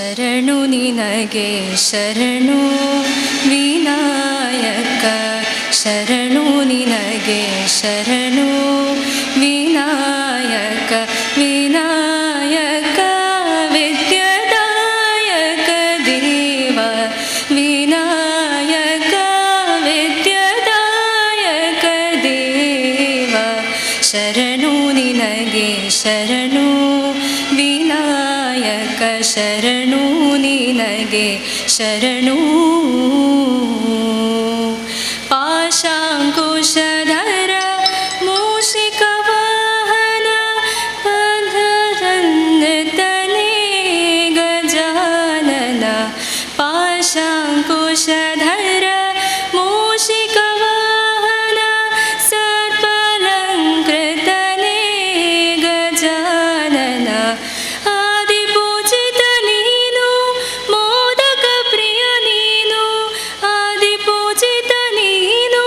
ಶರಣು ನಿನಗೆ ಶರಣು ವಿನಾಯಕ, ಶರಣು ನಿನಗೆ ಶರಣು ವಿನಾಯಕ, ವಿನಾಯಕ ವಿದ್ಯಾದಾಯಕ ದೇವ, ವಿನಾಯಕ ವಿದ್ಯಾದಾಯಕ ದೇವ, ಶರಣು ನಿನಗೆ ಶರಣು ವಿನಾಯಕ, ಶರಣು ನಿನಗೆ ಶರಣು. ಪಾಶಾಂಕುಶಧರ ಮೂಷಿಕ ವಾಹನ ಪಂಥರನ್ನತನೇ ಗಜಾನನ, ಪಾಶಾಂಕುಶಧರ ಮೂಷಿಕ ವಾಹನ ಸರ್ಪಲಂಕೃತನೇ ಗಜಾನನ, ಆದಿಪೂಜಿತ ನೀನು ಮೋದಕ ಪ್ರಿಯ ನೀನು, ಆದಿಪೂಜಿತ ನೀನು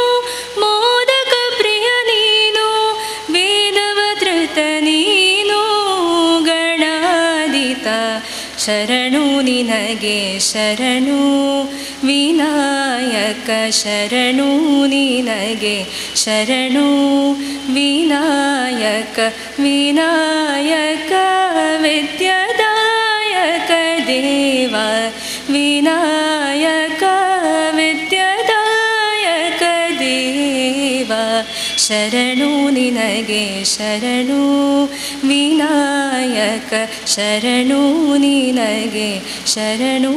ಮೋದಕ ಪ್ರಿಯ ನೀನು, ವೇದವಧೃತ ನೀನು ಗಣಾದಿತ, ಶರಣು ನಿನಗೆ ಶರಣು ವಿನಾಯಕ, ಶರಣು ನಿನಗೆ ಶರಣು ವಿನಾಯಕ, ವಿನಾಯಕ ವಿದ್ಯಾದಾಯಕ ದೇವ, ವಿನಾಯಕ ವಿದ್ಯಾದಾಯಕ ದೇವ, ಶರಣು ನಿನಗೆ ಶರಣು ವಿನಾಯಕ, ಶರಣು ನಿನಗೆ ಶರಣು.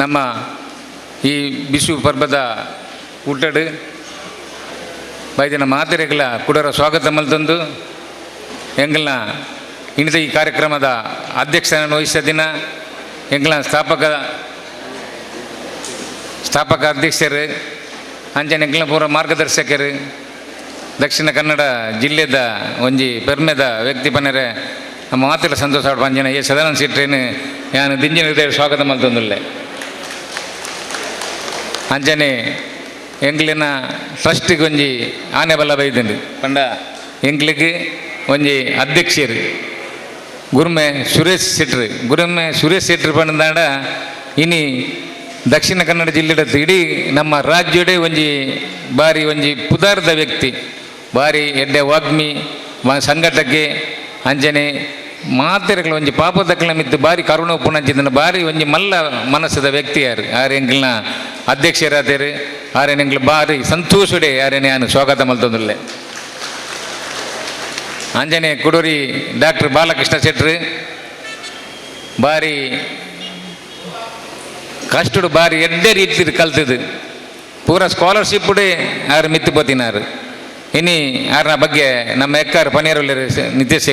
ನಮ್ಮ ಈ ಬಿಸು ಪರ್ಬದ ಊಟಡು ಬೈದಿನ ಮಾತೆರೆಗಳ ಕುಡರ ಸ್ವಾಗತ ಮಲ್ತಂದು ಎಂಗಲ್ನ ಇಂಥ ಈ ಕಾರ್ಯಕ್ರಮದ ಅಧ್ಯಕ್ಷತೆಯನ್ನು ವಹಿಸಿದ ದಿನ ಎಂಗಲ್ನ ಸ್ಥಾಪಕ ಅಧ್ಯಕ್ಷರು ಅಂಚನೆ ಎಂಗಲ್ನ ಪೂರ ಮಾರ್ಗದರ್ಶಕರು ದಕ್ಷಿಣ ಕನ್ನಡ ಜಿಲ್ಲೆದ ಒಂಜಿ ಪೆರ್ಮೆದ ವ್ಯಕ್ತಿ ಪನ್ನರೆ ನಮ್ಮ ಮಾತೆರ ಸಂತೋಷ ಪಂಜನ ಎ ಸದಾನಂದ ಸಿಟ್ರೇನು ನಾನು ದಿಂಜಿನ ಹೃದಯ ಸ್ವಾಗತ ಮಲ್ತಂದುಲ್ಲೆ. ಅಂಚನೆ ಎಂಗ್ಲಿನ ಟ್ರಸ್ಟಿಗೆ ಒಂಜಿ ಆನೆ ಬಲ್ಲ ಬೈದಂಡು ಪಂಡ ಎಂಗ್ಲಿಗೆ ಒಂಜಿ ಅಧ್ಯಕ್ಷರು ಗುರುಮೆ ಸುರೇಶ್ ಶೆಟ್ರು ಪಂಡದಾಂಡ ಇನಿ ದಕ್ಷಿಣ ಕನ್ನಡ ಜಿಲ್ಲೆಡ ಇಡೀ ನಮ್ಮ ರಾಜ್ಯಡೆ ಒಂಜಿ ಬಾರಿ ಒಂಜಿ ಪುದಾರ್ದ ವ್ಯಕ್ತಿ, ಬಾರಿ ಎಡ್ಡೆ ವಾಗ್ಮಿ ಸಂಘಟಕ್ಕೆ ಅಂಚನೆ ಮಾತೆರೆಗಳ ಒಂಜಿ ಪಾಪದಕ್ಕಳ ಮಿತ್ತು ಬಾರಿ ಕರುಣ ಪುಣಂಚಿದ ಬಾರಿ ಒಂಜಿ ಮಲ್ಲ ಮನಸ್ಸದ ವ್ಯಕ್ತಿ ಯಾರು ಆರು ಎಂಗ್ಲನ ಅಧ್ಯಕ್ಷರಾದೇರು, ಆರೇನು ಎಂಗ್ಲು ಬಾರಿ ಸಂತೋಷಡೆ ಯಾರೇನೆ ನಾನು ಸ್ವಾಗತ ಮಲ್ತೊಂದುಲ್ಲೆ. ಅಂಜನೆ ಕುಡೂರಿ ಡಾಕ್ಟರ್ ಬಾಲಕೃಷ್ಣ ಶೆಟ್ರು ಬಾರಿ ಕಷ್ಟಡು ಬಾರಿ ಎಡ್ಡೆ ರೀತಿ ಕಲ್ತದು ಪೂರ ಸ್ಕಾಲರ್ಶಿಪ್ಡೆ ಆರು ಮಿತ್ತು ಪೋತಿನಾರು. ಇನಿ ಆರನ ಬಗ್ಗೆ ನಮ್ಮ ಎಕ್ಕಾರು ಪನೀರಲ್ಲಿ ನಿತೇಶ್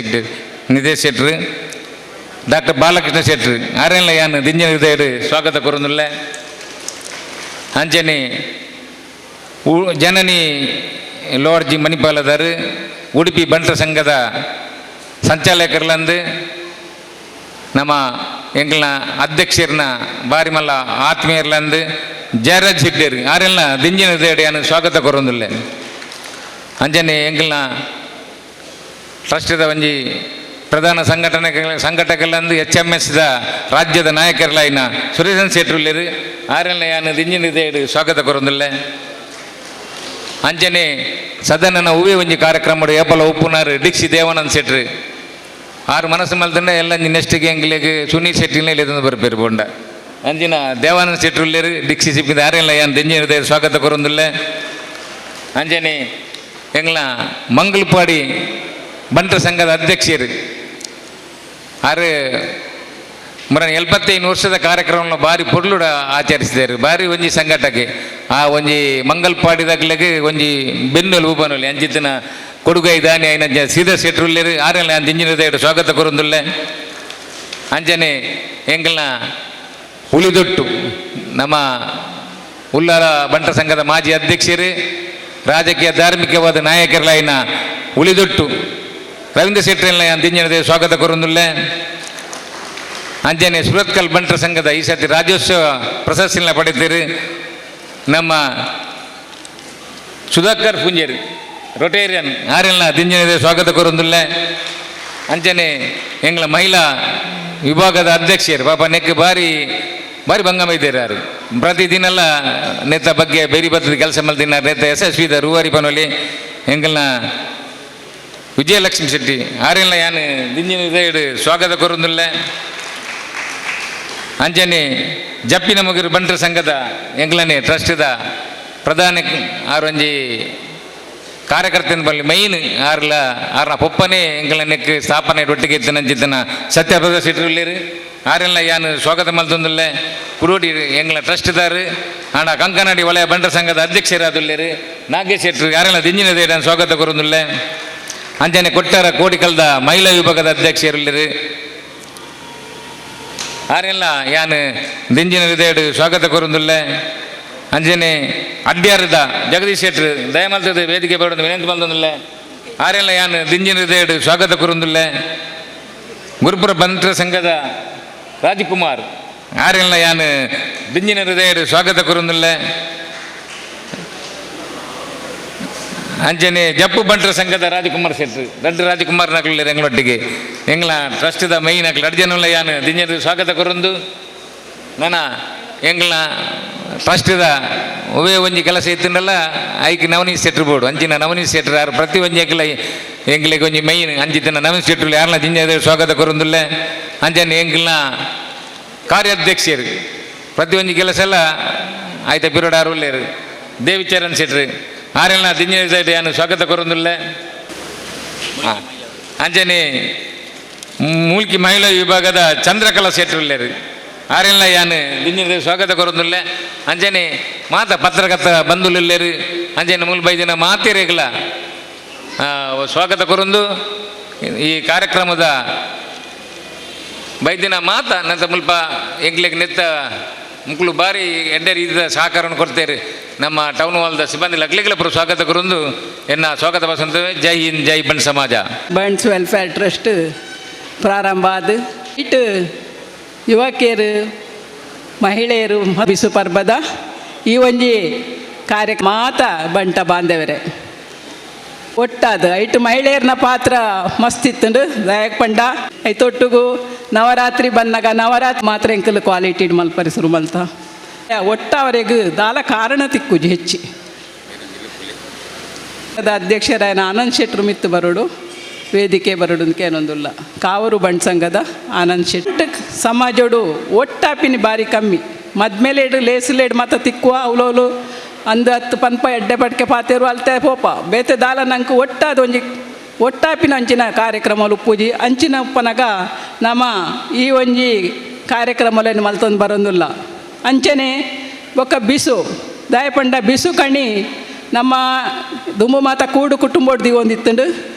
ಶೆಟ್ರು ಡಾಕ್ಟರ್ ಬಾಲಕೃಷ್ಣ ಶೆಟ್ರು ಆರೆಲ್ಲ ಯಾನು ದಿಂಜಿನ ಹೃದಯರು ಸ್ವಾಗತ ಕೊರೊಂದುಲ್ಲೆ. ಅಂಚನೆ ಜನನಿ ಲೋರ್ಜಿ ಮಣಿಪಾಲದರು ಉಡುಪಿ ಬಂಟರ ಸಂಘದ ಸಂಚಾಲಕರ್ಲಂದು ನಮ್ಮ ಎಂಗ್ಲನ ಅಧ್ಯಕ್ಷರನ್ನ ಬಾರಿ ಮಲ್ಲ ಆತ್ಮೀಯರ್ಲಂದು ಜಯರಾಜ್ ಹೆಗ್ಡೇರು ಆರೆಲ್ಲ ದಿಂಜಿನ ಹೃದಯಡು ಸ್ವಾಗತ ಕೊರೊಂದುಲ್ಲೆ. ಅಂಜನೆ ಎಂಗ್ಲನ ಟ್ರಸ್ಟದ ಒಂಜಿ ಪ್ರಧಾನ ಸಂಘಟಕರ್ಲಂದು HMSದ ರಾಜ್ಯದ ನಾಯಕರ್ಲಾಯಿನ ಸುರೇಶನ್ ಶೆಟ್ರುಲ್ಲೇರು ಆರೆಲ್ಲ ಯಾನು ದಿಂಜಿನ ಹೃದಯಡು ಸ್ವಾಗತ ಕೊರೊಂದುಲ್ಲೆ. ಅಂಚನೆ ಸದನನ ಹೂವೆ ಒಂಜಿ ಕಾರ್ಯಕ್ರಮ ಏಪಲ ಉಪ್ಪುನಾರು ಡಿಕ್ಸಿ ದೇವಾನಂದ್ ಶೆಟ್ರು ಆರು ಮನಸ್ಸು ಮಲ್ತಂಡ ಎಲ್ಲ ನೆಕ್ಸ್ಟ್ಗೆ ಎಂಗ್ಲಿಗೆ ಸುನೀಲ್ ಶೆಟ್ಟಿನ ಇಲ್ಲದಂದು ಬರ್ಪೇರು ಬೋಂಡ ಅಂಜಿನ ದೇವಾನಂದ್ ಶೆಟ್ರುಲ್ಲೇರು ಡಿಕ್ಸಿ ಸಿಪ್ಪಿದ ಆರೆಲ್ಲ ಯಾನು ದಿಂಜಿನ ಹೃದಯ ಸ್ವಾಗತ ಕೊರೊಂದುಲ್ಲೆ. ಅಂಜನೆ ಎಂಗ್ಲ ಮಂಗಲ್ಪಾಡಿ ಬಂಟರ ಸಂಘದ ಅಧ್ಯಕ್ಷರು ಆರು 75 ವರ್ಷದ ಕಾರ್ಯಕ್ರಮವನ್ನು ಬಾರಿ ಪೊರ್ಲುಡ ಆಚರಿಸಿದರು. ಬಾರಿ ಒಂಜಿ ಸಂಘಟಕ್ಕೆ ಆ ಒಂಜಿ ಮಂಗಲ್ಪಾಡಿದಾಗ್ಲಿಗೆ ಒಂಜಿ ಬೆನ್ನುಲು ಉಪನುಲಿ ಅಂಚಿತ್ತಿನ ಕೊಡುಗೈ ದಾನಿ ಐನ ಶ್ರೀಧರ್ ಶೆಟ್ರುಲ್ಲೇರು ಆರೆಲ್ಲ ದಿಂಜಿನ ಹೃದಯಡು ಸ್ವಾಗತ ಕೊರೊಂದುಲ್ಲೆ. ಅಂಚನೆ ಎಂಗ್ಲನ ಉಳಿದೊಟ್ಟು ನಮ್ಮ ಉಲ್ಲಾರ ಬಂಟರ ಸಂಘದ ಮಾಜಿ ಅಧ್ಯಕ್ಷರು ರಾಜಕೀಯ ಧಾರ್ಮಿಕವಾದ ನಾಯಕರಲಾಯಿನ ಉಳಿದೊಟ್ಟು ರವೀಂದ್ರ ಶೆಟ್ಟಿನ ದಿಂಜಿನ ಹೃದಯ ಸ್ವಾಗತ ಕೊರೊಂದುಲ್ಲೆ. ಅಂಜನೆ ಸುರತ್ಕಲ್ ಬಂಟರ ಸಂಘದ ಈ ಸರ್ತಿ ರಾಜ್ಯೋತ್ಸವ ಪ್ರಶಸ್ತಿನ ಪಡೆದಿರು ನಮ್ಮ ಸುಧಾಕರ್ ಪುಂಜೇರಿ ರೊಟೇರಿಯನ್ ಆರೆಲ್ಲ ದಿಂಜಿನ ಸ್ವಾಗತ ಕೊರೊಂದುಲ್ಲೆ. ಅಂಚನೆ ಎಂಗ್ಲ ಮಹಿಳಾ ವಿಭಾಗದ ಅಧ್ಯಕ್ಷರು ಪಾಪ ನೆಕ್ ಬಾರಿ ಬಾರಿ ಭಂಗಮ ಇದ್ದಾರೆ ಯಾರು ಪ್ರತಿದಿನೆಲ್ಲ ನೆತ್ತ ಬಗ್ಗೆ ಬೇರೆ ಬರ್ತದೆ ಕೆಲಸ ಮಲ್ದಿನ ನೆತ್ತ ಯಶಸ್ವಿದ ರೂವಾರಿ ಪನೋಲಿ ಎಂಗಲ್ನ ವಿಜಯಲಕ್ಷ್ಮಿ ಶೆಟ್ಟಿ ಆರೆಲ್ಲ ಯಾನು ದಿಂಜಿನ ಇದೇಡು ಸ್ವಾಗತ ಕೊರೊಂದುಲ್ಲೆ. ಅಂಚನೆ ಜಪ್ಪಿನ ಮುಗಿರು ಬಂಟ್ರ ಸಂಘದ ಎಂಗ್ಲನೆ ಟ್ರಸ್ಟ್ದ ಪ್ರಧಾನ ಆರೊಂಜಿ ಕಾರ್ಯಕರ್ತನ ಬಲ್ಲಿ ಮೈನ್ ಆರ್ನ ಪೊಪ್ಪನೇ ಎಂಗ್ಲನೆಕ್ ಸ್ಥಾಪನೆ ಒಟ್ಟಿಗೆ ಇತ್ತನಂಚಿತ್ತನ ಸತ್ಯಪ್ರದ ಸಿಟ್ರುಳ್ಳೇರು ಆರೆಲ್ಲ ಯಾನು ಸ್ವಾಗತ ಮಲ್ತೊಂದುಲ್ಲೆ. ಕುರೋಡಿ ಎಂಗ್ಲ ಟ್ರಸ್ಟ್ದಾರು ಆಂಡ ಕಂಕನಾಡಿ ವಲಯ ಬಂಟ್ರ ಸಂಘದ ಅಧ್ಯಕ್ಷರಾದುಲ್ಲೇರು ನಾಗೇಶ್ ಶೆಟ್ರು ಯಾರೆಲ್ಲ ದಿಂಜಿನ ದೇಡ ಸ್ವಾಗತ ಕೊರೊಂದುಲ್ಲೆ. ಅಂಚನೆ ಕೊಟ್ಟಾರ ಕೋಡಿಕಲ್ದ ಮಹಿಳಾ ವಿಭಾಗದ ಅಧ್ಯಕ್ಷರುಳ್ಳೇರು ಆರೆಲ್ಲ ಯಾನು ದಿಂಜಿನ ವಿದೇಡು ಸ್ವಾಗತ ಕೊರೊಂದುಲ್ಲೆ. ಅಂಜನೆ ಅಡ್ಯಾರದ ಜಗದೀಶ್ ಶೆಟ್ರು ದಯಮಲ್ತದ ವೇದಿಕೆ ಬರೋದು ವಿನಂತಿ ಬಂದೊಂದುಲ್ಲೆ ಆರೆಲ್ಲ ಯಾನು ದಿಂಜಿನ ವಿದೇಡು ಸ್ವಾಗತ ಕೊರೊಂದುಲ್ಲೆ. ಗುರುಪುರ ಬಂಟ್ರ ಸಂಘದ ರಾಜಕುಮಾರ್ ಆರೆಲ್ಲ ಯಾನು ದಿಂಜಿನ ಹೃದಯಡು ಸ್ವಾಗತ ಕೊರೊಂದುಲ್ಲೆ. ಅಂಚನೆ ಜಪ್ಪು ಬಂಟ್ರ ಸಂಘದ ರಾಜಕುಮಾರ್ ಶೆಟ್ರು ದೊಡ್ಡ ರಾಜಕುಮಾರ್ ನಕಲು ಎಂಗಳೊಟ್ಟಿಗೆ ಎಂಗ್ಲ ಟ್ರಸ್ಟ್ದ ಮೈ ನಕಲು ಅಡ್ಜನಲ್ಲ ಯಾನು ದಿಂಜಿನ ಸ್ವಾಗತ ಕೊರೊಂದು ನನ್ನ ಎಂಗ್ಲ ಟ್ರಸ್ಟ್ದ ಒವೇ ಒಂಜಿ ಕೆಲಸ ಇತ್ತಂಡಲ್ಲ ಐಕ್ ನವನೀತ್ ಶೆಟ್ರು ಬೋಡು ಅಂಚಿನ ನವನೀತ್ ಶೆಟ್ರು ಯಾರು ಪ್ರತಿ ಒಂಜಿ ಎಕ್ಲ ಎಂಗ್ಲಿಗೆ ಒಂಜಿ ಮೈನ್ ಅಂಚಿತ್ತಿನ ನವನೀತ್ ಶೆಟ್ರು ಯಾರನ್ನ ದಿಂಜ ಸ್ವಾಗತ ಕೊರೊಂದುಲ್ಲೆ. ಅಂಚನೆ ಎಂಗ್ಲ ಕಾರ್ಯಾಧ್ಯಕ್ಷರು ಪ್ರತಿ ಒಂಜಿ ಕೆಲಸ ಎಲ್ಲ ಆಯ್ತ ಪಿರೋಡ್ ಆರುಲ್ಲೇರು ದೇವಿಚರಣ್ ಶೆಟ್ರು ಆರೆಲ್ಲ ದಿಂಜಿನ ಯಾನು ಸ್ವಾಗತ ಕೊರೊಂದುಲ್ಲೆ. ಅಂಚನೆ ಮೂಲ್ಕಿ ಮಹಿಳಾ ವಿಭಾಗದ ಚಂದ್ರಕಲಾ ಶೆಟ್ರುಳ್ಳೇರು ಆರೆಲ್ಲ ಯಾನು ದಿಂಜಿನ ಸ್ವಾಗತ ಕೊರೊಂದುಲ್ಲೆ. ಅಂಚನೆ ಮಾತ ಪತ್ರಕರ್ತ ಬಂಧುಲ್ಲೇರು ಅಂಚನೆ ಮೂಲ ಬೈದಿನ ಮಾತೇರೆಗ್ಲ ಸ್ವಾಗತ ಕೊರೊಂದು ಈ ಕಾರ್ಯಕ್ರಮದ ಬೈದಿನ ಮಾತ ನಂತ ಮುಲ್ಪ ಎಂಗ್ಲಿಗೆ ನೆತ್ತ ಮುಕ್ಳು ಬಾರಿ ಎಡ್ಡೆ ರೀತಿಯ ಸಹಕಾರವನ್ನು ಕೊಡ್ತೇವೆ ನಮ್ಮ ಟೌನ್ ಹಾಲ್ದ ಸಿಬ್ಬಂದಿ ಲಗ್ಲಿಗಳ ಪುರ ಸ್ವಾಗತ ಕೊರೊಂದು ಎನ್ನ ಸ್ವಾಗತ ಬಸಂತವೆ. ಜೈ ಹಿಂದ್ ಜೈ ಬಂಡ್ ಸಮಾಜ ಬಂಡ್ಸ್ ವೆಲ್ಫೇರ್ ಟ್ರಸ್ಟ್ ಪ್ರಾರಂಭ ಆದ ಇಟ್ಟು ಯುವಕಿಯರು ಮಹಿಳೆಯರು ಬಿಸು ಪರ್ಬದ ಈ ಒಂಜಿ ಕಾರ್ಯಕ್ರಮ ಮಾತ ಬಂಟ ಬಾಂಧವರೇ ಒಟ್ಟಾದ ಐಟು ಮಹಿಳೆಯರ್ನ ಪಾತ್ರ ಮಸ್ತಿತ್ತುಂಡು ದಯಕ್ ಪಂಡ ಐತೊಟ್ಟುಗು ನವರಾತ್ರಿ ಬಂದಾಗ ನವರಾತ್ರಿ ಮಾತ್ರ ಎಂಕಲ್ ಕ್ವಾಲಿಟಿ ಮಲ್ಪರಿಸರು ಮಲ್ತ ಒಟ್ಟವರೆಗೂ ದಾಲ ಕಾರಣ ತಿಕ್ಕುಜಿ ಹೆಚ್ಚಿ ಅಧ್ಯಕ್ಷರಾಯನ ಆನಂದ್ ಶೆಟ್ರು ಮಿತ್ತು ಬರೋಡು ವೇದಿಕೆ ಬರೋಡು ಕೇನೊಂದುಲ್ಲ ಕಾವೂರು ಬಂಡ್ ಸಂಘದ ಆನಂದ್ ಶೆಟ್ಟಿ ಸಮಾಜೋಡು ಒಟ್ಟಾಪಿನಿ ಬಾರಿ ಕಮ್ಮಿ ಮದ್ಮೇಲೇಡು ಲೇಸುಲೇಡು ಮಾತ ತಿಕ್ಕುವ ಅವಲೋಲು ಅಂದು 10 ಪನ್ಪ ಎಡ್ಡೆ ಪಟ್ಕೆ ಪಾತೇರು ಅಲ್ತೆ ಪೋಪ ಬೇತೆ ದಾಲ ನಂಗೆ ಒಟ್ಟಾದ ಒಂಜಿ ಒಟ್ಟಾಪಿನ ಅಂಚಿನ ಕಾರ್ಯಕ್ರಮಲು ಉಪ್ಪುಜಿ ಅಂಚಿನ ಉಪ್ಪನಗ ನಮ್ಮ ಈ ಒಂಜಿ ಕಾರ್ಯಕ್ರಮಗಳನ್ನು ಮಲ್ತೊಂದು ಬರೋದಿಲ್ಲ. ಅಂಚನೆ ಒಕ್ಕ ಬಿಸು ದಾಯಪಂಡ ಬಿಸು ಕಣಿ ನಮ್ಮ ದುಂಬು ಮಾತ ಕೂಡು ಕುಟುಂಬಡ್ದು ಒಂದಿತ್ತುಂಡು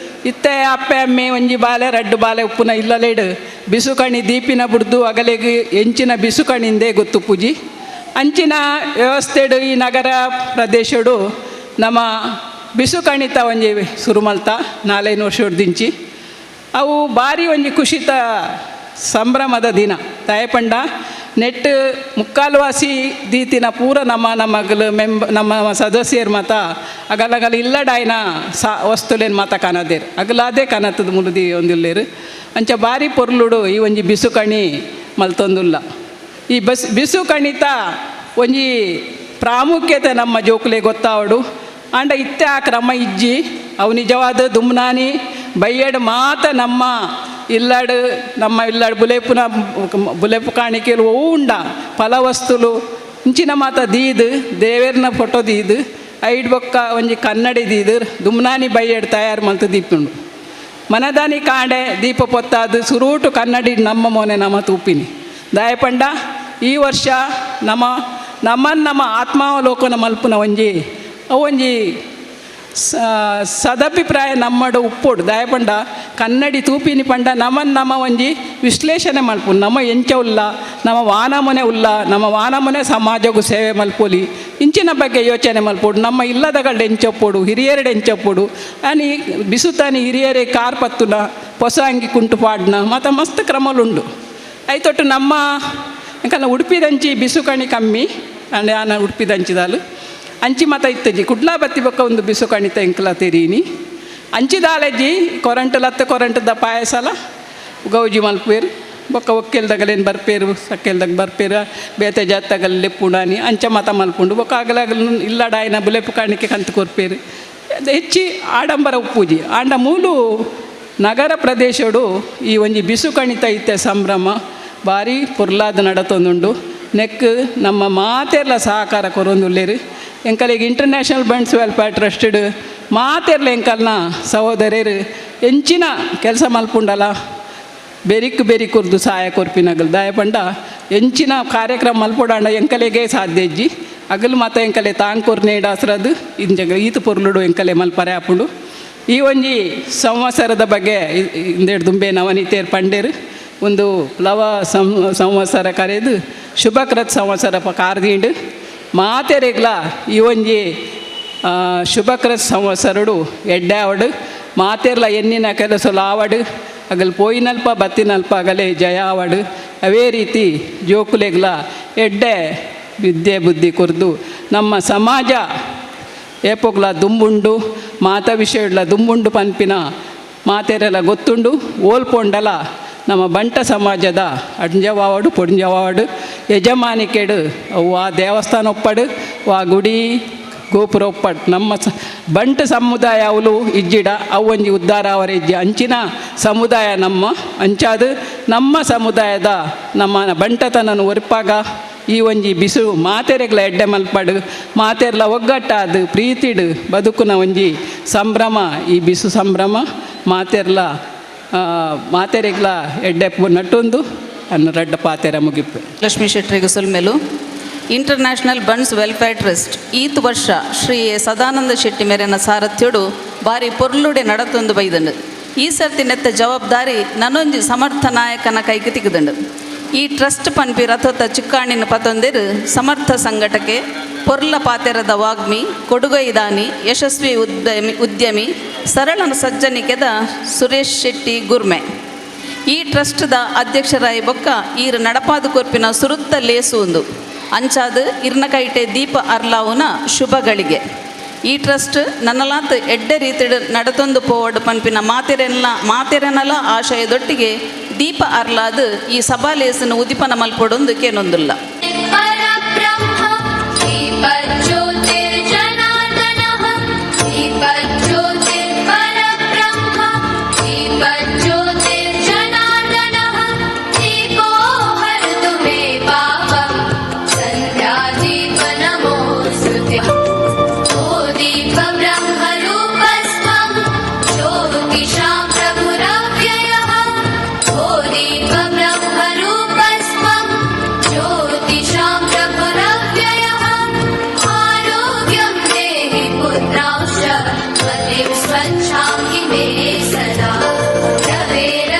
ಇತ್ತೆ ಅಪ್ಪೆ ಅಮ್ಮೆ ಒಂಜಿ ಬಾಲೆ ರಡ್ಡು ಬಾಲೆ ಉಪ್ಪುನ ಇಲ್ಲಲೇಡು ಬಿಸು ಕಣಿ ದೀಪಿನ ಬುಡ್ದು ಅಗಲೆಗೆ ಎಂಚಿನ ಬಿಸು ಕಣಿಂದೇ ಗೊತ್ತು ಪೂಜಿ ಅಂಚಿನ ವ್ಯವಸ್ಥೆಡು ಈ ನಗರ ಪ್ರದೇಶಡು ನಮ್ಮ ಬಿಸು ಕಣಿತ ಒಂಜಿ ಸುರುಮಲ್ತ 4 ವರ್ಷ ದಿಂಚಿ ಅವು ಬಾರಿ ಒಂಜಿ ಖುಷಿತ ಸಂಭ್ರಮದ ದಿನ ದಯಪಂಡ ನೆಟ್ ಮುಕ್ಕಾಲ್ವಾಸಿ ದೀತಿನ ಪೂರ ನಮ್ಮಗಳು ನಮ್ಮ ಸದಸ್ಯರು ಮತ ಅಗಲಗಲ ಇಲ್ಲಡಾಯ್ನ ವಸ್ತುಲೇನು ಮಾತ ಕಾಣದೇರು ಅಗಲಾದೇ ಕಾಣತ್ತದ ಮುಳುದಿ ಒಂದಿಲ್ಲೇರು ಅಂಚ ಬಾರಿ ಪೊರ್ಲುಡು ಈ ಒಂಜಿ ಬಿಸು ಕಣಿ ಮಲ್ತೊಂದುಲ್ಲ. ಈ ಬಿಸು ಕಣಿತ ಒಂಜಿ ಪ್ರಾಮುಖ್ಯತೆ ನಮ್ಮ ಜೋಕುಲೆ ಗೊತ್ತಾವಡು ಆಂಡ ಇತ್ತೆ ಆ ಕ್ರಮ ಇಜ್ಜಿ ಅವು ನಿಜವಾದ ದುಮ್ನಾನಿ ಬೈಯಡು ಮಾತ ನಮ್ಮ ಇಲ್ಲಾಡು ಬುಲೆಪು ಕಾಣಿಕೆಲು ಓ ಉಂಡ ಫಲವಸ್ತುಲು ಇಂಚಿನ ಮಾತ ದೀದು ದೇವೇರ್ನ ಫೋಟೋ ದೀದು ಐಡ್ ಬೊಕ್ಕ ಒಂಜಿ ಕನ್ನಡಿ ದೀದು ದುಮ್ನಾನಿ ಬೈಯಡು ತಯಾರು ಮಲ್ತು ದೀಪುಂಡು ಮನದಾನಿ ಕಾಂಡೆ ದೀಪ ಪೊತ್ತಾದು ಸುರೂಟು ಕನ್ನಡಿ ನಮ್ಮ ಮೊನೆ ನಮ್ಮ ತೂಪಿನಿ ದಯಪಂಡ ಈ ವರ್ಷ ನಮ್ಮ ಆತ್ಮಾವಲೋಕನ ಮಲ್ಪುನ ಒಂಜಿ ಸದಭಿಪ್ರಾಯ ನಮ್ಮಡು ಉಪ್ಪೋಡು ದಯಪಂಡ ಕನ್ನಡಿ ತೂಪಿನಿ ಪಂಡ ನಮ್ಮ ಒಂಜಿ ವಿಶ್ಲೇಷಣೆ ಮಲ್ಪು ನಮ್ಮ ಎಂಚ ಉಲ್ಲ ನಮ್ಮ ವಾನಮನೆ ಉಲ್ಲ ನಮ್ಮ ವಾನಮನೆ ಸಮಾಜಗೂ ಸೇವೆ ಮಲ್ಪೊಲಿ ಇಂಚಿನ ಬಗ್ಗೆ ಯೋಚನೆ ಮಲ್ಪೋಡು ನಮ್ಮ ಇಲ್ಲದಗಳು ಎಂಚಪ್ಪೋಡು ಹಿರಿಯರೆಡೆ ಎಂಚಪ್ಪೋಡು అని ಬಿಸುತ್ತಾನಿ ಹಿರಿಯರೇ ಕಾರ್ ಪತ್ತುನ ಹೊಸ ಅಂಗಿ ಕುಂಟು ಪಾಡ್ನ ಮತ್ತು ಮಸ್ತ್ ಕ್ರಮಲುಂಡು ಐತೊಟ್ಟು ನಮ್ಮ ಯಾಕಂದ್ರೆ ಉಡುಪಿದಂಚಿ ಬಿಸು ಕಣಿ ಕಮ್ಮಿ ಅಂದರೆ ನಾನು ಉಡುಪಿದಂಚಿದಾಲು ಅಂಚಿ ಮತ ಇತ್ತಜಿ ಕುಡ್ಲಾ ಬತ್ತಿ ಬೊಕ್ಕ ಒಂದು ಬಿಸು ಕಣಿತ ಎಂಕ್ಲ ತೆರೀನಿ ಅಂಚಿದಾಲಜ್ಜಿ ಕೊರಂಟದ ಪಾಯಸಲ ಗೌಜಿ ಮಲ್ಪೇರು ಬೊಕ್ಕ ಒಕ್ಕೆಲ್ದಾಗಲೇನು ಬರ್ಪೇರು ಸಕ್ಕೆಲ್ದಾಗ ಬರ್ಪೇರು ಬೇತೆ ಜಾತಗಲ್ಲಿ ಪುಣಾನಿ ಅಂಚ ಮತ ಮಲ್ಪುಂಡು ಬೊಕ್ಕ ಆಗಲಾಗಲು ಇಲ್ಲಡಾಯಿನ ಬುಲೆಪು ಕಾಣಿಕೆ ಕಂತು ಕೊರ್ಪೇರು ಅದು ಹೆಚ್ಚಿ ಆಡಂಬರ ಉಪ್ಪುಜಿ ಆಂಡ ಮೂಲು ನಗರ ಪ್ರದೇಶಡು ಈ ಒಂಜಿ ಬಿಸು ಕಣಿತ ಇತ್ತೆ ಸಂಭ್ರಮ ಭಾರಿ ಪುರ್ಲಾದ ನಡತೊಂದುಂಡು ನೆಕ್ ನಮ್ಮ ಮಾತೆರ್ಲ ಸಹಕಾರ ಕೊರೊಂದುಲ್ಲೇರು ಎಂಕಲಿಗೆ ಇಂಟರ್ನ್ಯಾಷನಲ್ ಬಂಡ್ಸ್ ವೆಲ್ಫೇರ್ ಟ್ರಸ್ಟೆಡ್ ಮಾತೆರ್ಲ ಎಂಕಲ್ನ ಸಹೋದರರು ಎಂಚಿನ ಕೆಲಸ ಮಲ್ಪುಂಡಲ್ಲ ಬೆರಿಕುರ್ದು ಸಹಾಯ ಕೊರ್ಪಿನಗಲ್ ದಾಯ ಪಂಡ ಎಂಚಿನ ಕಾರ್ಯಕ್ರಮ ಮಲ್ಪೊಡಾಂಡ ಎಂಕಲೆಗೆ ಸಾಧ್ಯ ಇಜ್ಜಿ ಅಗಲು ಮಾತ ಎಂಕಲೆ ತಾಂಕೂರ್ ನೇಡಾಸ್ರದು ಇಂಜಗ ಈತ ಪೊರ್ಲುಡು ಎಂಕಲೆ ಮಲ್ಪರೆ ಆಪುಂಡು ಈ ಒಂಜಿ ಸಂವತ್ಸರದ ಬಗ್ಗೆ ಇಂದೆಡು ದುಂಬೆ ನವನೀತೇರು ಪಂಡೇರು ಒಂದು ಪ್ಲವ ಸಂವತ್ಸರ ಕರೆದು ಶುಭಕೃತ್ ಸಂವತ್ಸರ ಕಾರ್ದಿಂಡು ಮಾತೆರೆಗ್ಲ ಈ ಒಂಜಿ ಶುಭಕೃತ್ ಸಂವತ್ಸರಡು ಎಡ್ಡಾವಡು ಮಾತೆರ್ಲ ಎನ್ನಿನ ಕೆಲಸಲು ಆವಡು ಅಗಲ್ ಪೋಯಿನಲ್ಪ ಬತ್ತಿನಲ್ಪ ಅಗಲೇ ಜಯ ಆವಡು ಅವೇ ರೀತಿ ಜೋಕುಲೆಗ್ಲ ಎಡ್ಡೆ ವಿದ್ಯೆ ಬುದ್ಧಿ ಕುರ್ದು ನಮ್ಮ ಸಮಾಜ ಏಪೋಗ್ಲ ದುಂಬುಂಡು ಮಾತ ವಿಷಯಡ್ಲ ದುಂಬುಂಡು ಪನ್ಪಿನ ಮಾತೆರೆಲ್ಲ ಗೊತ್ತುಂಡು ಓಲ್ಪೊಂಡಲ ನಮ್ಮ ಬಂಟ ಸಮಾಜದ ಅಂಜವಾವಡು ಪೊಂಜವಾವಡು ಯಜಮಾನಿಕೆಡು ಅವು ಆ ದೇವಸ್ಥಾನ ಒಪ್ಪಡು ಆ ಗುಡಿ ಗೋಪುರ ಒಪ್ಪಡು ನಮ್ಮ ಬಂಟ ಸಮುದಾಯ ಅವಳು ಇಜ್ಜಿಡ ಅವು ಒಂಜಿ ಉದ್ಧಾರ ಅವರ ಇಜ್ಜಿ ಅಂಚಿನ ಸಮುದಾಯ ನಮ್ಮ ಅಂಚಾದು ನಮ್ಮ ಸಮುದಾಯದ ನಮ್ಮ ಬಂಟತನನ್ನು ಒರ್ಪಾಗ ಈ ಒಂಜಿ ಬಿಸು ಮಾತೆರೆಗ್ಲ ಎಡ್ಡೆ ಮಲ್ಪಡು ಮಾತೆರ್ಲ ಒಗ್ಗಟ್ಟಾದು ಪ್ರೀತಿಡು ಬದುಕುನ ಒಂಜಿ ಸಂಭ್ರಮ ಈ ಬಿಸು ಸಂಭ್ರಮ ಮಾತೆರೆಗ್ಲ ಎಡ್ಡೆ ನಟ್ಟೊಂದು ಅನ್ನ ರಡ್ಡ ಪಾತೆರ ಮುಗಿಪ್ಪು ಲಕ್ಷ್ಮೀ ಶೆಟ್ಟರಿಗೆ ಸುಲ್ಮೆಲು ಇಂಟರ್ನ್ಯಾಷನಲ್ ಬಂಡ್ಸ್ ವೆಲ್ಫೇರ್ ಟ್ರಸ್ಟ್ ಈತ್ ವರ್ಷ ಶ್ರೀ ಸದಾನಂದ ಶೆಟ್ಟಿ ಮೇರೆನ ಸಾರಥ್ಯಡು ಬಾರಿ ಪೊರ್ಲುಡೆ ನಡತೊಂದು ಬೈದಂಡು ಈ ಸರ್ತಿ ನೆತ್ತ ಜವಾಬ್ದಾರಿ ನನೊಂಜಿ ಸಮರ್ಥ ನಾಯಕನ ಕೈಗೆ ತಿಗದಂಡು ಈ ಟ್ರಸ್ಟ್ ಪನ್ಪಿ ರಥೋತ್ತ ಚಿಕ್ಕಾಣಿನ ಪತೊಂದೆರು ಸಮರ್ಥ ಸಂಘಟಕ್ಕೆ ಪೊರ್ಲ ಪಾತೆರದ ವಾಗ್ಮಿ ಕೊಡುಗೈದಾನಿ ಯಶಸ್ವಿ ಉದ್ಯಮಿ ಸರಳ ಸಜ್ಜನಿಕೆದ ಸುರೇಶ್ ಶೆಟ್ಟಿ ಗುರ್ಮೆ ಈ ಟ್ರಸ್ಟ್ದ ಅಧ್ಯಕ್ಷರಾಯಿ ಬೊಕ್ಕ ಈರು ನಡಪಾದು ಕೊರ್ಪಿನ ಸುರುತ್ತ ಲೇಸುಂದು ಅಂಚಾದು ಇರ್ನ ಕೈಟೆ ದೀಪ ಅರ್ಲಾವುನ ಶುಭಗಳಿಗೆ ಈ ಟ್ರಸ್ಟ್ ನನ್ನಲಾತ್ ಎಡ್ಡೆ ರೀತಿ ನಡತೊಂದು ಪೋವಡು ಪನ್ಪಿನ ಮಾತೆರೆನಲ ಆಶಯದೊಟ್ಟಿಗೆ ದೀಪ ಅರ್ಲಾದು ಈ ಸಭಾಲೇಸನ ಉದಿಪನ ಮಲ್ಪೊಡೊಂದು ಕೇನೊಂದುಲ್ಲ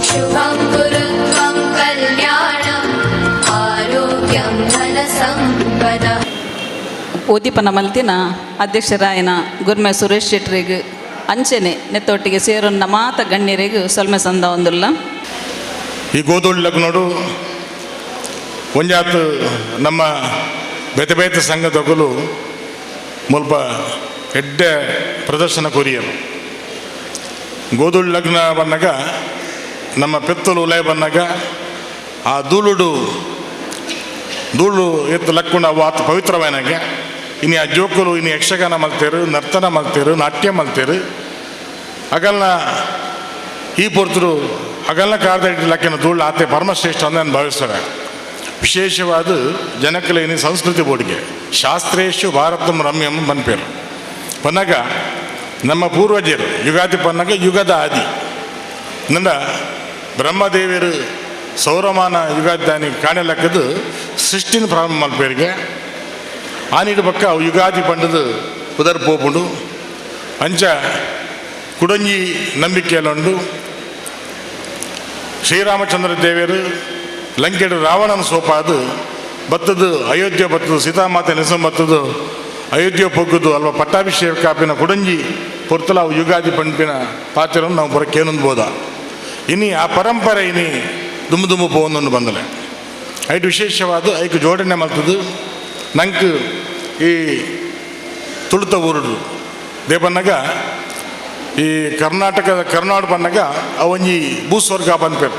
ಶುಭಂ ಕುರು ತ್ವಂ ಕಲ್ಯಾಣಂ ಆರೋಗ್ಯಂ ಧನ ಸಂಪದ. ಉದ್ದೀಪನ ಮಲ್ತಿನ ಅಧ್ಯಕ್ಷರಾಯನ ಗುರ್ಮೆ ಸುರೇಶ್ ಶೆಟ್ಟರಿಗೆ ಅಂಚೆನೆ ನೆತ್ತೊಟ್ಟಿಗೆ ಸೇರೊನ್ನ ಮಾತ ಗಣ್ಯರಿಗೆ ಸೊಲ್ಮೆ ಸಂದ ಒಂದುಲ್ಲ ಈ ಗೋಧೂಳಿಗೆ ನೋಡು ಒಂಜಾತು ನಮ್ಮ ಬೇತೆ ಬೇತೆ ಸಂಘದೊಗಲು ಮುಲ್ಪ ಎಡ್ಡ ಪ್ರದರ್ಶನ ಕೊರಿಯರು ಗೋಧೂಳಿ ಲಗ್ನ ಬಂದಾಗ ನಮ್ಮ ಪೆತ್ತಲು ಉಲಯ ಬಂದಾಗ ಆ ಧೂಳು ಎತ್ತು ಲಕ್ಕುಂಡ ಅವು ಆತು ಪವಿತ್ರವಾನಾಗೆ ಇನ್ನು ಆ ಜೋಕುಲು ಇನ್ನು ಯಕ್ಷಗಾನ ಮಲ್ತೇರು ನರ್ತನ ಮಲ್ತೇರು ನಾಟ್ಯ ಮಲ್ತೇರು ಅಗಲ್ನ ಈ ಪೊರ್ತರು ಅಗಲ್ನ ಕಾರ್ದ ಲಕ್ಕಿನ ಧೂಳು ಆತೆ ಪರಮಶ್ರೇಷ್ಠ ಅಂತ ನಾನು ಭಾವಿಸ್ತೇವೆ. ವಿಶೇಷವಾದ ಜನಕಲೇನಿ ಸಂಸ್ಕೃತಿ ಬೋರ್ಡ್ಗೆ ಶಾಸ್ತ್ರೇಶು ಭಾರತಂ ರಮ್ಯಂ ಬನ್ಪೇರು ಪನ್ನಾಗ ನಮ್ಮ ಪೂರ್ವಜರು ಯುಗಾದಿ ಪನ್ನಾಗ ಯುಗದ ಆದಿ ನಂದ ಬ್ರಹ್ಮದೇವರು ಸೌರಮಾನ ಯುಗಾದಾನಿ ಕಾಣಲಕ್ಕದು ಸೃಷ್ಟಿನ ಪ್ರಾರಂಭ ಮಲ್ಪೇರಿಗೆ ಆನಿಡು ಪಕ್ಕ ಅವು ಯುಗಾದಿ ಪಂಡದು ಉದರ್ ಪೋಪುಂಡು ಅಂಚ ಕುಡಂಜಿ ನಂಬಿಕೆಯಲ್ಲುಂಡು ಶ್ರೀರಾಮಚಂದ್ರ ದೇವರು ಲಂಕೆಡು ರಾವಣನ ಸೋಪಾದು ಬತ್ತದು ಅಯೋಧ್ಯೆ ಬತ್ತದು ಸೀತಾಮಾತೆ ನೆಸಂ ಬತ್ತದು ಅಯೋಧ್ಯೆ ಪೊಗ್ಗುದು ಅಲ್ವ ಪಟ್ಟಾಭಿಷೇಕ ಕಾಪಿನ ಕುಡಂಜಿ ಪೊರ್ತಲ ಅವು ಯುಗಾದಿ ಪಂಪಿನ ಪಾತ್ರವನ್ನು ನಾವು ಬರೋಕ್ಕೆ ಏನೊಂದ್ಬೋದ ಇನ್ನು ಆ ಪರಂಪರೆ ಇನ್ನು ದುಮ್ಮು ಪೋವೊಂದೊಂದು ಬಂದಲೆ ಐಟು ವಿಶೇಷವಾದ ಐಕು ಜೋಡಣೆ ಮಾಡ್ತದ್ದು ನಂಗೆ ಈ ತುಳುತ ಊರುಡು ದೇ ಬನ್ನಾಗ ಈ ಕರ್ನಾಟಕ ಬನ್ನಾಗ ಅವೊಂಜಿ ಭೂಸ್ವರ್ಗ ಬಂದ್ಪೇರು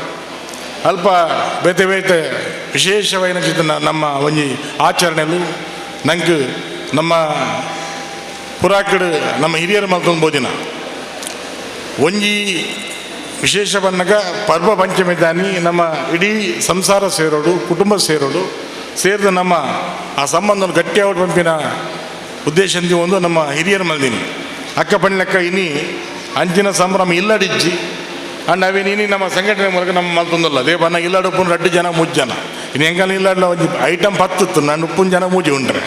ಅಲ್ಪ ಬೇತೆ ಬೇತೆ ವಿಶೇಷವಾದ ನಮ್ಮ ಒಂಜಿ ಆಚರಣೆಲು ನಂಗೆ ನಮ್ಮ ಪುರಾಕಡು ನಮ್ಮ ಹಿರಿಯರು ಮಲ್ತೊಂದು ಬೋದಿನ ಒಂಜಿ ವಿಶೇಷ ಬನ್ನಗ ಪರ್ವ ಪಂಚಮಿ ದಾನಿ ನಮ್ಮ ಇಡೀ ಸಂಸಾರ ಸೇರೋಡು ಕುಟುಂಬ ಸೇರೋಡು ಸೇರಿದ ನಮ್ಮ ಆ ಸಂಬಂಧವನ್ನು ಗಟ್ಟಿಯಾಗಿ ಪಂಪಿನ ಉದ್ದೇಶಂದಿ ಒಂದು ನಮ್ಮ ಹಿರಿಯರು ಮಲ್ದಿನಿ ಅಕ್ಕ ಪಣ್ಲೆಕ್ಕ ಇನಿ ಅಂಚಿನ ಸಂಭ್ರಮ ಇಲ್ಲಡಿಜ್ಜಿ ಅಂಡ್ ಅವೇನು ನಮ್ಮ ಸಂಘಟನೆ ಮೂಲಕ ನಮ್ಮ ಮಲ್ತೊಂದಲ್ಲ ಅದೇ ಬನ್ನ ಇಲ್ಲಾಡು ಉಪ್ಪು 2 ಜನ 3 ಜನ ಇನ್ನು ಹೆಂಗಲ್ಲ ಇಲ್ಲಾಡ್ಲ ಒಂದು ಐಟಮ್ 10 ನಾನು ಉಪ್ಪಿನ ಜನ ಮೂಜಿ ಉಂಡ್ರೆ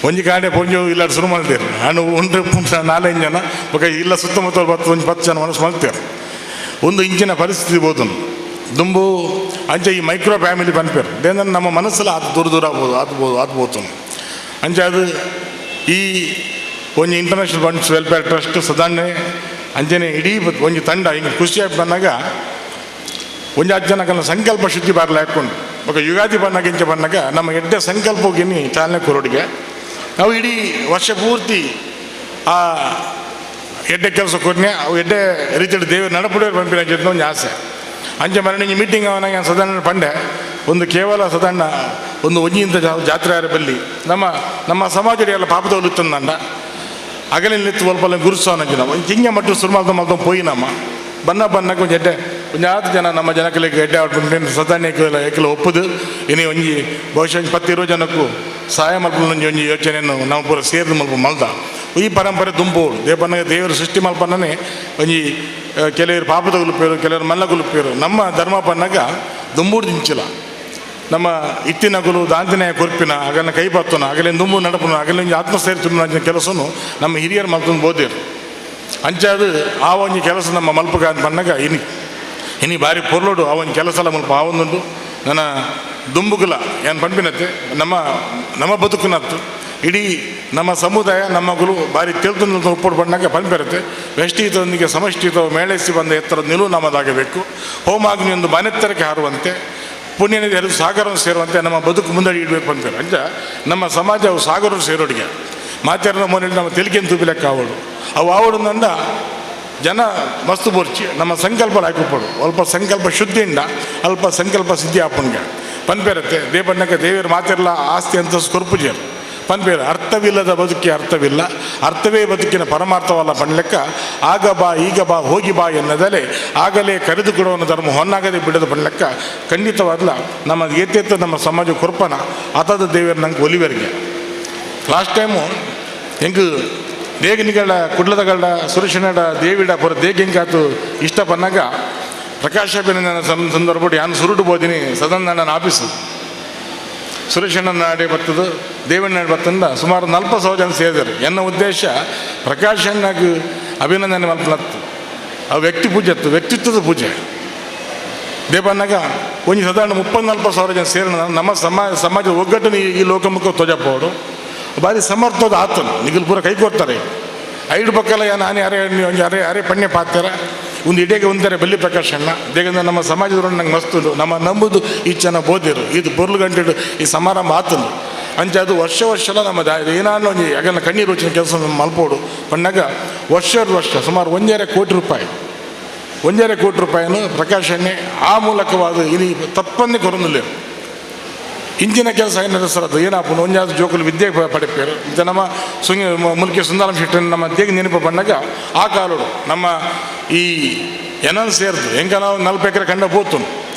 ಒಂಜಿ ಕಾಂಡೆ ಪೊಂಜು ಇಲ್ಲಾಡು ಶುರು ಮಾಡ್ತೀರಿ ನಾನು ಉಂಡ್ರೆ ಉಪ್ಪು 4-5 ಜನ ಬೊಕ್ಕ ಇಲ್ಲ ಸುತ್ತಮುತ್ತ 10 ಜನ ಮನಸ್ಸು ಮಾಡ್ತಾರೆ ಒಂದು ಇಂಚಿನ ಪರಿಸ್ಥಿತಿ ಬೋದು ದುಂಬು ಅಂಚೆ ಈ ಮೈಕ್ರೋ ಫ್ಯಾಮಿಲಿ ಬಂದ್ಪೇರು ಅದೇಂದ್ರೆ ನಮ್ಮ ಮನಸ್ಸಲ್ಲಿ ದೂರ ಆಗ್ಬೋದು ಅಂಚೆ ಅದು ಈ ಒಂಜಿ ಇಂಟರ್ನ್ಯಾಷನಲ್ ಫಂಡ್ಸ್ ವೆಲ್ಫೇರ್ ಟ್ರಸ್ಟ್ ಸದಾನೆ ಅಂಚನೆ ಇಡೀ ಒಂಜಿ ತಂಡ ಹಿಂಗೆ ಖುಷಿಯಾಗಿ ಬಂದಾಗ ಒಂಜಿ 10 ಜನಕ್ಕಲ್ಲ ಸಂಕಲ್ಪ ಶುದ್ಧಿ ಬಾರ್ಲ ಹಾಕ್ಕೊಂಡು ಬೊಕ್ಕ ಯುಗಾದಿ ಬನ್ನಾಗ ಇಂಚೆ ಬಂದಾಗ ನಮ್ಮ ಎಡ್ಡೆ ಸಂಕಲ್ಪಗಿನಿ ಚಾಲನೆ ಕೊರೋಡಿಗೆ ನಾವು ಇಡೀ ವರ್ಷ ಪೂರ್ತಿ ಆ ಎಡ್ಡೆ ಕೆಲಸ ಕೊಡ್ನೆ ಅವು ಎಡ್ಡೆ ರೀತಿಯಲ್ಲಿ ದೇವರು ನಡಪುಡಿಯವ್ರು ಪಂಪಿನ ಜೊತೆ ಒಂದು ಆಸೆ ಅಂಚೆ ಮರಣಿ ಮೀಟಿಂಗ್ ಅವನಾಗ ಸದಾನ ಪಂಡೆ ಒಂದು ಕೇವಲ ಸದಾನ ಒಂದು ಒಂಜಿಂತ ಜಾತ್ರೆ ಯಾರ ಬಲ್ಲಿ ನಮ್ಮ ಸಮಾಜದ ಎಲ್ಲ ಪಾಪದವ್ರು ಇತ್ತಂದಂಡ ಅಗಲಿನ ನಿತ್ತು ಸ್ವಲ್ಪ ಗುರುಸೋನಂಜಿ ನಾವು ಹಿಂಗೆ ಮಟ್ಟು ಶುರು ಮಾಡ್ತಾ ಪೋಯಿ ನಮ್ಮ ಬನ್ನಕ್ಕೆ ಒಂದು ಎಡ್ಡೆ ಒಂದು 10 ಜನ ನಮ್ಮ ಜನಕ್ಕೆ ಎಡ್ಡೆ ಆಡ್ಕೊಂಡು ಸದಾನ ಏಕಲ ಒಪ್ಪುದು ಇನ್ನು ಒಂಜಿ ಬಹುಶಃ 10-20 ಜನಕ್ಕೂ ಸಹಾಯ ಮಲ್ಪನ ಒಂಜಿ ಯೋಚನೆಯನ್ನು ನಾವು ಪೂರ ಸೇರಿದ ಮಲ್ಪ ಮಲ್ದ ಈ ಪರಂಪರೆ ದುಂಬೋಡು ದೇವರ ಸೃಷ್ಟಿ ಮಲ್ಪನೇ ಒಂಜಿ ಕೆಲವರು ಪಾಪದ ಗುಲುಪೇರು ಕೆಲವರು ಮಲ್ಲ ಗುಲುಪೇರು ನಮ್ಮ ಧರ್ಮ ಪನ್ನಾಗ ದುಂಬೂಡು ದಿಂಚಿಲ್ಲ ನಮ್ಮ ಇತ್ತಿನ ಗುಲು ದಾಂತಿನ ಕೊರ್ಪಿನ ಆಗಲ್ಲ ಕೈ ಬತ್ತನ ಆಗಲಿಂದ ದುಂಬು ನಡಪನ ಆಗಲಿಂದ ಆತ್ಮಸ್ಥೈರ್ಯ ತುಂಬ ಕೆಲಸನು ನಮ್ಮ ಹಿರಿಯರು ಮಲ್ತೊಂದು ಬೋದಿರು ಅಂಚಾದು ಆ ಒಂಜಿ ಕೆಲಸ ನಮ್ಮ ಮಲ್ಪಗ ಅಂತ ಬಂದಾಗ ಇನಿ ಭಾರಿ ಪೊರ್ಲೋಡು ಆ ಒಂದು ಕೆಲಸ ಎಲ್ಲ ಮಲ್ಪ ಆ ಒಂದುಂಟು ನನ್ನ ದುಂಬುಗುಲ ಏನು ಪಂಪಿನತ್ತೆ ನಮ್ಮ ಬದುಕಿನತ್ತು ಇಡೀ ನಮ್ಮ ಸಮುದಾಯ ನಮ್ಮ ಗುಲು ಭಾರಿ ತಿಳ್ತು ಉಪ್ಪಡು ಬಂದಾಗ ಪಂಪಿರುತ್ತೆ ವ್ಯಷ್ಟಿತದೊಂದಿಗೆ ಸಮಷ್ಟಿತ ಮೇಳೈಸಿ ಬಂದ ಎತ್ತರ ನಿಲುವು ನಮ್ಮದಾಗಬೇಕು ಹೋಮಾಗ್ನಿಯೊಂದು ಮನೆತ್ತರಕ್ಕೆ ಹಾರುವಂತೆ ಪುಣ್ಯನಿಧಿ ಹರಿದು ಸಾಗರವನ್ನು ಸೇರುವಂತೆ ನಮ್ಮ ಬದುಕು ಮುಂದಡಿ ಇಡಬೇಕು ಅಂತಾರೆ ಅಂಚ ನಮ್ಮ ಸಮಾಜ ಅವು ಸಾಗರರು ಸೇರೋಡಿಗೆ ಮಾತಾಡಿದ ಮನೇಲಿ ನಮ್ಮ ತೆಲಿಗೆಯನ್ನು ತೂಬಿಲೆಕ್ಕ ಅವು ಆವಡಂದ ಜನ ಮಸ್ತು ಬೋರ್ಚಿ ನಮ್ಮ ಸಂಕಲ್ಪ ಹಾಕಿಪಡು ಅಲ್ಪ ಸಂಕಲ್ಪ ಶುದ್ಧಿಯಿಂದ ಅಲ್ಪ ಸಂಕಲ್ಪ ಸಿದ್ಧಿ ಆಪನ್ಗೆ ಪನ್ಪೇರತ್ತೆ ದೇವಣ್ಣಕ್ಕೆ ದೇವರ ಮಾತಿರಲ್ಲ ಆಸ್ತಿ ಅಂತ ಸ್ಕೊರ್ಪುಜೇರು ಪನ್ಪೇರು ಅರ್ಥವಿಲ್ಲದ ಬದುಕಿ ಅರ್ಥವಿಲ್ಲ ಅರ್ಥವೇ ಬದುಕಿನ ಪರಮಾರ್ಥವಲ್ಲ ಪಣ್ಲೆಕ್ಕ ಆಗ ಬಾ ಈಗ ಬಾ ಹೋಗಿ ಬಾ ಎನ್ನದಲೇ ಆಗಲೇ ಕರೆದುಕೊಡುವ ಧರ್ಮ ಹೊನ್ನಾಗದೆ ಬಿಡದ ಪಣ್ಲೆಕ್ಕ ಖಂಡಿತವಾಗಲ್ಲ ನಮ್ಮ ಏತೆತ್ತ ನಮ್ಮ ಸಮಾಜ ಕೊರ್ಪನ ಅತದ ದೇವರು ನಂಗೆ ಒಲಿವರಿಗೆ ಲಾಸ್ಟ್ ಟೈಮು ಹೆಂಗೆ ದೇಗನಿಗಳ ಕುಡ್ಲದಗಳ ಸುರೇಶನಡ ದೇವಿಡ ಪುರ ದೇಗಿಂಗಾತು ಇಷ್ಟ ಪನ್ನಾಗ ಪ್ರಕಾಶ ಅಭಿನಂದನ ಸಂದರ್ಭ ಯಾನು ಸುರುಡು ಬೋದಿನಿ ಸದನ ನನ್ನ ಆಫೀಸು ಸುರೇಶಣ್ಣ ನಾಡೆ ಬರ್ತದೆ ದೇವಣ್ಣ ಬರ್ತಂದ ಸುಮಾರು 40,000 ಜನ ಸೇರಿದರು ಎನ್ನ ಉದ್ದೇಶ ಪ್ರಕಾಶಣ್ಣಗೆ ಅಭಿನಂದನೆ ಮಲ್ಪನತ್ತು ಆ ವ್ಯಕ್ತಿ ಪೂಜೆತ್ತು ವ್ಯಕ್ತಿತ್ವದ ಪೂಜೆ ದೇವಣ್ಣಗ ಒಂದು ಸಾಧಾರಣ 30-40,000 ಜನ ಸೇರಿನ ನಮ್ಮ ಸಮಾಜದ ಒಗ್ಗಟ್ಟನ್ನು ಈ ಲೋಕಮುಖ ತ್ವಜಪ್ಪವರು ಭಾರಿ ಸಮರ್ಥವಾದ ಆತನು ನಿಗಲು ಪೂರ ಕೈ ಕೊಡ್ತಾರೆ 5 ಪಕ್ಕಲ್ಲ ನಾನು ಯಾರೇ ಪಣ್ಯ ಪಾತ್ರ ಒಂದು ಇಡೆಗೆ ಒಂದರೆ ಬಲ್ಲಿ ಪ್ರಕಾಶಣ್ಣ ದೇಗಂದ್ರೆ ನಮ್ಮ ಸಮಾಜದವ್ರು ನಂಗೆ ಮಸ್ತು ನಮ್ಮ ನಂಬುದು ಈ ಚೆನ್ನ ಬೋದಿರು ಇದು ಬೊರ್ಲು ಗಂಟೆಡು ಈ ಸಮಾರಂಭ ಆತನು ಅಂಚೆ ಅದು ವರ್ಷ ನಮ್ಮ ಏನಾದ್ರು ಒಂದು ಯಾಕಂದ್ರೆ ಕಣ್ಣೀರು వచ్చిన ಕೆಲಸ ಮಲ್ಪೋಡು ಪಣ್ಣಾಗ ವರ್ಷ ಸುಮಾರು 1.5 ಕೋಟಿ ರೂಪಾಯಿ 1.5 ಕೋಟಿ ರೂಪಾಯಿನು ಪ್ರಕಾಶಣ್ಣೆ ಆ ಮೂಲಕವಾದ ಇಲ್ಲಿ ತಪ್ಪನ್ನೇ ಕೊರೊಂದಿಲ್ಲ ಇಂಚಿನ ಕೆಲಸ ಏನಾದ್ರು ಸರ್ ಅದು ಏನಪ್ಪ ಒಂದಾದ ಜೋಕುಲು ವಿದ್ಯೆ ಪಡೆಪೇರು ಇದು ನಮ್ಮ ಮುಲ್ಕಿ ಸುಂದರಂ ಶೆಟ್ಟಿ ನಮ್ಮ ದೇಗ ನೆನಪು ಬಂದಾಗ ಆ ಕಾಲೋಡು ನಮ್ಮ ಈ ಏನನ್ನು ಸೇರಿದು ಹೆಂಗೆ ನಾವು 40 ಎಕರೆ ಕಂಡ ಬೋತು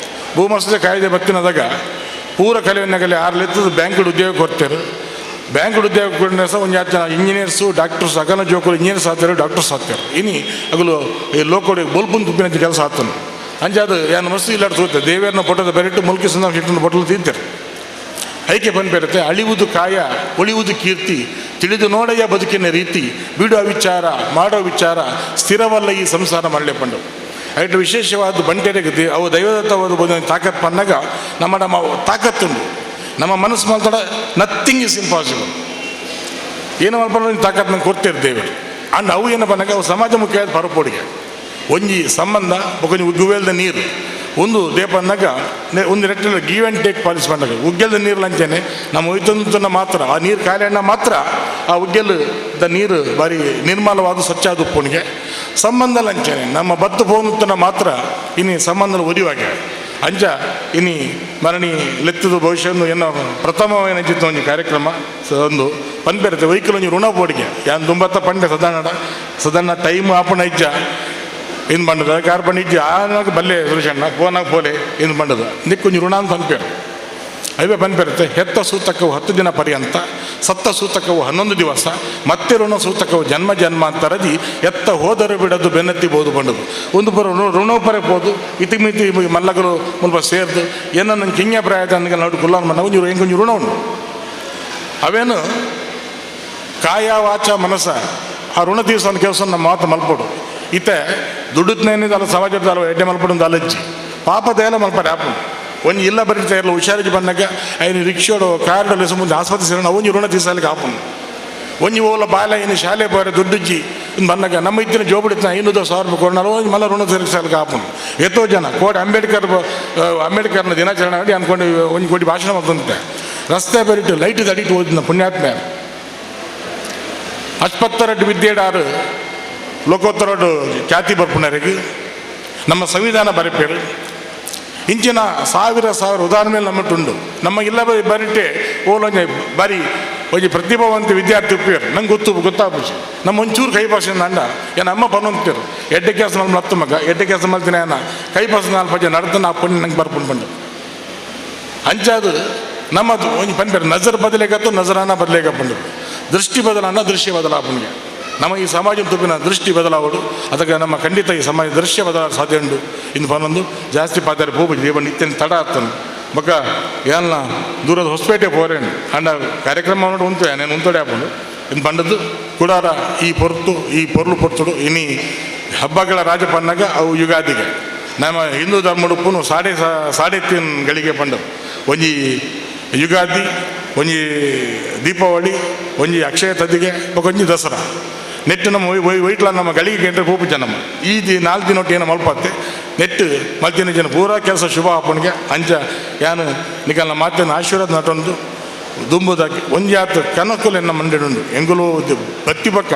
ಭೂಮಸ್ತೆ ಕಾಯ್ದೆ ಬತ್ತಿನದಾಗ ಪೂರ ಕಲೆಯನ್ನಾಗಲಿ 6 ಲೆತ್ತದ ಬ್ಯಾಂಕ್ ಉದ್ಯೋಗ ಕೊಡ್ತಾರೆ ಬ್ಯಾಂಕ್ ಉದ್ಯೋಗ ಕೊಟ್ಟರೆ ಸಹ ಒಂದು 10 ಜನ ಇಂಜಿನಿಯರ್ಸು ಡಾಕ್ಟರ್ಸ್ ಅಗಲ ಜೋಕುಲು ಇಂಜಿನಿಯರ್ಸ್ ಆಗ್ತಾರೆ ಡಾಕ್ಟರ್ಸ್ ಆಗ್ತಾರೆ ಇನ್ನು ಅಗಲು ಈ ಲೋಕೋಡಿ ಬೋಲ್ಪುನ್ ತುಪ್ಪಿನ ಕೆಲಸ ಆಗ್ತಾನೆ ಅಂಚಾದು ಏನು ಮಸ್ತು ಇಲ್ಲಾಡು ತೂತೆ ದೇವೇರನ ಫೋಟೋದ ಬೆರೆಟ್ಟು ಮುಲ್ಕಿ ಸುಂದರ ಶೆಟ್ಟಿನ ಫೋಟೋಲು ತಿಂತಾರೆ ಐಕ್ಯ ಪನ್ಪೇರುತ್ತೆ. ಅಳಿವುದು ಕಾಯ ಉಳಿಯುವುದು ಕೀರ್ತಿ, ತಿಳಿದು ನೋಡಯ್ಯ ಬದುಕಿನ ರೀತಿ, ಬಿಡೋ ವಿಚಾರ ಮಾಡೋ ವಿಚಾರ, ಸ್ಥಿರವಲ್ಲ ಈ ಸಂಸಾರ ಮರಳೆ ಪಂಡು. ಐಟು ವಿಶೇಷವಾದ ಬಂಟೆರೆಗೆ ಅವು ದೈವದತ್ತವಾದ ಬೋಧನೆ ತಾಕತ್ ಪನ್ನಾಗ ನಮ್ಮ ತಾಕತ್ತುಂಡು. ನಮ್ಮ ಮನಸ್ಸು ಮಾತಾಡ ನಥಿಂಗ್ ಇಸ್ ಇಂಪಾಸಿಬಲ್. ಏನು ಮಾಡ್ಕೊಂಡು ತಾಕತ್ ನಂಗೆ ಕೊಡ್ತಿರ್ತೇವೆ ಅಂಡ್ ಅವು ಏನು ಬಂದಾಗ ಅವು ಸಮಾಜಮುಖಿಯಾದ ಪರಪೋಡಿಗೆ ಒಂಜಿ ಸಂಬಂಧ ಒಂಜಿ ಉಗ್ಗುವೆಲ್ದ ನೀರು ಒಂದು ದೇಪನ್ನಾಗ ಒಂದು ರೆಟ್ಟಲ್ಲಿ ಗಿವ್ ಆ್ಯಂಡ್ ಟೇಕ್ ಪಾಲಿಸಿ ಬಂದಾಗ ಉಗ್ಗೆಲ್ದ ನೀರು ಅಂಚೇನೆ ನಮ್ಮ ಒಯ್ತಂತನ ಮಾತ್ರ ಆ ನೀರು ಖಾಲಿ ಅಣ್ಣ ಮಾತ್ರ ಆ ಉಗ್ಗೆಲ್ದ ನೀರು ಬಾರಿ ನಿರ್ಮಲವಾದ ಸ್ವಚ್ಛಾದ ಉಪ್ಪುಣಿಗೆ ಸಂಬಂಧ ಅಂಚೇನೆ ನಮ್ಮ ಬತ್ತು ಹೋಗುತ್ತನ ಮಾತ್ರ ಇನ್ನು ಸಂಬಂಧ ಒದಿವಾಗೆ ಅಂಚ ಇನ್ನು ಮರಣಿ ಲೆತ್ತದ ಭವಿಷ್ಯವನ್ನು ಏನೋ ಪ್ರಥಮವೇನಿತ್ತು ಒಂದು ಕಾರ್ಯಕ್ರಮ ಒಂದು ಪನ್ಪೇರತೆ ವೈಕಲ್ ಒಂಜಿ ಋಣ ಬೋಡಿಗೆ ಯಾನ್ ದುಂಬತ್ತ ಪಂಡೆ ಸದಣ್ಣ ಟೈಮ್ ಆಪಣ ಇಜ್ಜ ಏನು ಬಂಡದ ಕಾರ್ ಬಂಡಿಜ್ಜಿ ಆನಾಗ ಬಲ್ಲೆ ಸುರೇಶಣ್ಣ ಫೋನಾಗ ಪೋಲೆ ಏನು ಬಂಡದ ನಿಕ್ಕೊಂಜಿ ಋಣ ಅಂತ ಪನ್ಪೇರು ಅವೇ ಪನ್ಪೇರುತ್ತೆ. ಹೆತ್ತ ಸೂತಕವು 10 ದಿನ ಪರ್ಯಂತ, ಸತ್ತ ಸೂತಕವು 11 ದಿವಸ, ಮತ್ತೆ ಋಣ ಸೂತಕವು ಜನ್ಮ ಜನ್ಮಾಂತರದಿ ಎತ್ತ ಹೋದರೆ ಬಿಡದು ಬೆನ್ನತ್ತಿಬೋದು ಬಂಡದು ಒಂದು ಪರ ಋಣೋಪರೆ ಹೋದು ಇತಿಮಿತಿ ಮಲ್ಲಗಲು ಮುಲ್ಪ ಸೇರ್ದು ಏನೋ ನಂಗೆ ಕಿಂಗೆ ಪ್ರಾಯದ ನನಗೆ ನೋಡಿ ಕುಲ್ಲಾನ್ ಮನ್ನ ಒಂಜು ಹೆಂಗೊಂಜು ಋಣ ಉಂಟು. ಅವೇನು ಕಾಯ ವಾಚ ಮನಸ್ಸ ಆ ಋಣ ತೀರ್ಸೋನ್ ಕೆಲಸ ನಮ್ಮ ಮಾತು ಮಲ್ಪಡು ಇತ್ತೆ ದುಡ್ಡುತ್ತೇನಿದೆ ಅಲ್ಲ ಸಮಾಜದ ಅಲ್ಲ ಎಡ್ಡೆ ಮಲ್ಪಡು ಅಲಜ್ಜಿ ಪಾಪದ ಎಲ್ಲ ಮಲ್ಪಡೆ ಆಪು ಒಂದು ಇಲ್ಲ ಬರೀತಾ ಇರಲ್ಲ ಹುಷಾರಿಗೆ ಬಂದಾಗ ಐನು ರಿಕ್ಷೋಡು ಕಾರ್ಡಲ್ಲಿ ಮುಂದೆ ಆಸ್ಪತ್ರೆ ಸೇರೋಣ ಒಂಜಿ ಋಣ ತೀರ್ಸಲಿಕ್ಕೆ ಆಪುನು ಒಂಜಿ ಓಲ ಬಾಲ ಇನ್ನು ಶಾಲೆ ಬಾರೆ ದುಡ್ಡುಜ್ಜಿ ಇನ್ನು ಬಂದಾಗ ನಮ್ಮ ಇತ್ತಿನ ಜೋಬಿಡಿನ 500,000 ರೂಪಾಯಿ ಕೊಡೋಣ ಒಂದು ಮಲ್ಲ ಋಣ ತೀರ್ಸಲಿಕ್ಕೆ ಆಪುನು. ಎಷ್ಟೋ ಜನ ಕೋಟಿ ಅಂಬೇಡ್ಕರ್ನ ದಿನಾಚರಣೆ ಮಾಡಿ ಅಂದ್ಕೊಂಡು ಒಂದು ಕೋಟಿ ಭಾಷಣ ಮಾಡ್ತಂತೆ ರಸ್ತೆ ಬರಿಟ್ಟು ಲೈಟ್ ತಡಿಟ್ಟು ಓದಿನ ಪುಣ್ಯಾತ್ಮ ಆಸ್ಪತ್ರೆ ವಿದ್ಯೆಡಾರು ಲೋಕೋತ್ತರ ಖ್ಯಾತಿ ಬರ್ಪುಣರಿಗೆ ನಮ್ಮ ಸಂವಿಧಾನ ಬರಪೇರು ಇಂಚಿನ ಸಾವಿರ ಉದಾಹರಣೆ ನಮ್ಮಟ್ಟುಂಡು ನಮಗಿಲ್ಲ ಬರಿಟ್ಟೆ ಓಲೊಂಜಿ ಬಾರಿ ಒಂಜಿ ಪ್ರತಿಭಾವಂತ ವಿದ್ಯಾರ್ಥಿ ಉಪ್ಪೇರು ನಂಗೆ ಗೊತ್ತಾಗ್ಬಿಸಿ ನಮ್ಮ ಒಂಚೂರು ಕೈ ಭಾಷೆ ಅಂಡ ಏನು ಅಮ್ಮ ಪನ್ನೊಂತೀರು ಎಡ್ಡೆ ಕೆಲಸ ಮಲ್ ಹತ್ತು ಮಗ ಎಡ್ಡೆ ಕೆಲಸ ಮಲ್ತೀನಿ ಏನ ಕೈ ಭಾಷೆ 4 ಪಂಜ ನಡ್ತಾನೆ ಆ ಪಣ್ಣು ನಂಗೆ ಬರ್ಪುಂಡು ಬಂದು ಅಂಚಾದು ನಮ್ಮದು ಒಂಜಿ ಪನ್ಪೇರು ನಜರ್ ಬದಲೇಗತ್ತು ನಜರಾನ ಬದಲೇಗಪ್ಪಂಡು ದೃಷ್ಟಿ ಬದಲಾನ ದೃಶ್ಯ ಬದಲಾಪನಿಗೆ ನಮ್ಮ ಈ ಸಮಾಜದ ತುಪ್ಪಿನ ದೃಷ್ಟಿ ಬದಲಾವಡು ಅದಕ್ಕೆ ನಮ್ಮ ಖಂಡಿತ ಈ ಸಮಾಜ ದೃಶ್ಯ ಬದಲಾಗ ಸಾಧ್ಯ ಉಂಡು ಇನ್ನು ಪನ್ನೊಂದು ಜಾಸ್ತಿ ಪಾತ್ರೆ ಪೂಬು ಜೀವನ ನಿತ್ಯನ ತಡ ಆಗ್ತಾನೆ ಬೊಕ್ಕ ಏನ ದೂರದ ಹೊಸಪೇಟೆ ಪೋರೇನು ಅಂಡ ಕಾರ್ಯಕ್ರಮ ನೋಡಿ ಉಂಟು ಏನೇನು ಉಂಟೋಡೆ ಹಾಕೊಂಡು ಇನ್ನು ಬಂದದ್ದು ಕುಡಾರ ಈ ಪೊರ್ಲು ಪೊರ್ತುಡು ಇನ್ನು ಹಬ್ಬಗಳ ರಾಜಪನ್ನಾಗ ಅವು ಯುಗಾದಿಗೆ ನಮ್ಮ ಹಿಂದೂ ಧರ್ಮಡುಪ್ಪು ಸಾಡೆ ಗಳಿಗೆ ಪಂಡು ಒಂಜಿ ಯುಗಾದಿ ಒಂಜಿ ದೀಪಾವಳಿ ಒಂಜಿ ಅಕ್ಷಯ ತದಿಗೆ ಒಂಜಿ ದಸರಾ ನೆಟ್ಟು ನಮ್ಮ ವೈಟ್ಲ ನಮ್ಮ ಗಳಿಗೆ ಗಂಟೆ ಪೂಪಿಜ ನಮ್ಮ ಈ 4 ದಿನ ಒಟ್ಟು ಏನು ಮಲ್ಪತ್ತೆ ನೆಟ್ಟು ಮಲ್ತಿನ ಜನ ಪೂರಾ ಕೆಲಸ ಶುಭ ಹಾಪಣಿಗೆ ಅಂಚ ಯಾನು ನಿಕಲ್ನ ಮಾತಿನ ಆಶೀರ್ವಾದ ನಟೊಂದು ದುಂಬುದಾಕಿ ಒಂಜಿ ಆತು ಕನಕುಲು ಎನ್ನ ಮಂಡೆಡುಂಡು ಎಂಗುಲು ಬತ್ತಿ ಪಕ್ಕ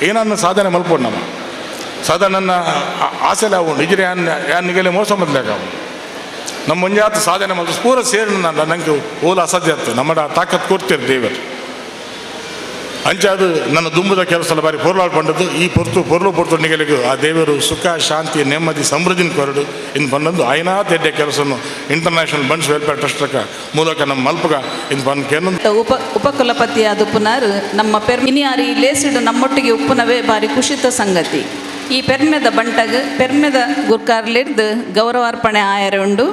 ಏನನ್ನ ಸಾಧನೆ ಮಲ್ಪೋಡು ನಮ್ಮ ಸಾಧಾರಣ ಆಸೆಲೆ ಅವು ನಿಜರೇ ಯಾನ್ ನಿಗಲೆ ಮೋಸ ಮೊದಲಾಗ ಅವು ನಮ್ಮ ಮುಂಜಾತ ಸಾಧನೆ ಮಲ್ತು ಪೂರ ಸೇರಿ ನಂಗೆ ಓಲ ಅಸಾಧ್ಯ ಆಗ್ತದೆ ನಮ್ಮ ತಾಕತ್ ಕೊಡ್ತೀರಿ ದೇವರು ಅಂಚೆ ಅದು ನನ್ನ ದುಂಬದ ಕೆಲಸ ಬಾರಿ ಪೊರ್ಲಾಡ್ ಬಂದದ್ದು ಈ ಪೊರ್ಲು ನಿಗಲಿಗೂ ಆ ದೇವರು ಸುಖ ಶಾಂತಿ ನೆಮ್ಮದಿ ಸಮೃದ್ಧಿನ ಕೊರಡು ಇನ್ನು ಬಂದದ್ದು ಆಯ್ನಾ ತೆಡ್ಡೆ ಕೆಲಸವನ್ನು ಇಂಟರ್ನ್ಯಾಷನಲ್ ಬಂಡ್ಸ್ ವೆಲ್ಫೇರ್ ಟ್ರಸ್ಟ್ ಮೂಲಕ ನಮ್ಮ ಮಲ್ಪಗ ಇನ್ನು ಬಂದು ಕೆಲವೊಂದು ಉಪಕುಲಪತಿಯಾದ ಪುನರ್ ನಮ್ಮ ಪೆರ್ಮಿನಿಯಾರಿ ಲೇಸಿಡು ನಮ್ಮೊಟ್ಟಿಗೆ ಉಪ್ಪುನವೇ ಬಾರಿ ಖುಷಿತ ಸಂಗತಿ. ಈ ಪೆರ್ಮೆದ ಬಂಟಗ್ ಪೆರ್ಮೆದ ಗುರ್ಕಾರ್ಲಿರ್ದು ಗೌರವಾರ್ಪಣೆ ಆಯರೆ ಉಂಡು.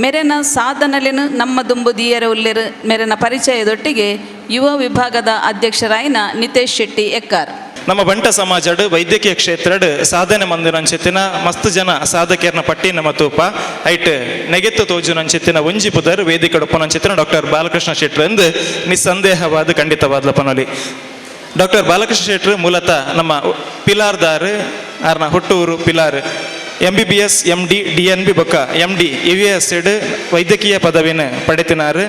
ಮೆರೆನ ಸಾಧನಲೆನು ನಮ್ಮ ದುಂಬು ದಿಯರ ಉಲ್ಲೆರು ಮೆರೆನ ಪರಿಚಯದೊಟ್ಟಿಗೆ ಯುವ ವಿಭಾಗದ ಅಧ್ಯಕ್ಷರಾಯಿನ ನಿತೇಶ್ ಶೆಟ್ಟಿ ಎಕ್ಕಾರ್. ನಮ್ಮ ಬಂಟ ಸಮಾಜಡ್ ವೈದ್ಯಕೀಯ ಕ್ಷೇತ್ರಡ್ ಸಾಧನೆ ಮಂದಿರಂಚಿತ್ತಿನ ಮಸ್ತ್ ಜನ ಸಾಧಕರ್ನ ಪಟ್ಟಿನ ಮತೂಪ ಐಟ್ ನೆಗೆತ್ತು ತೋಜುನಂಚಿತ್ತಿನ ಒಂಜಿ ಪುದರ್ ವೇದಿಕೆ ಒಪ್ಪನಂಚಿತ್ತಿನ ಡಾಕ್ಟರ್ ಬಾಲಕೃಷ್ಣ ಶೆಟ್ರು ಎಂದು ನಿಸ್ಸಂದೇಹವಾದ ಖಂಡಿತವಾದ ಪನೊಲಿ. ಡಾಕ್ಟರ್ ಬಾಲಕೃಷ್ಣ ಶೆಟ್ರು ಮೂಲತಃ ನಮ್ಮ ಪಿಲಾರ್ದಾರ್ ಆರ್ನ ಹುಟ್ಟೂರು ಪಿಲಾರ್ MBBS MD DNB ಬೊಕ್ಕ MD EVS ವೈದ್ಯಕೀಯ ಪದವಿನ ಪಡೆತಿನಾರು.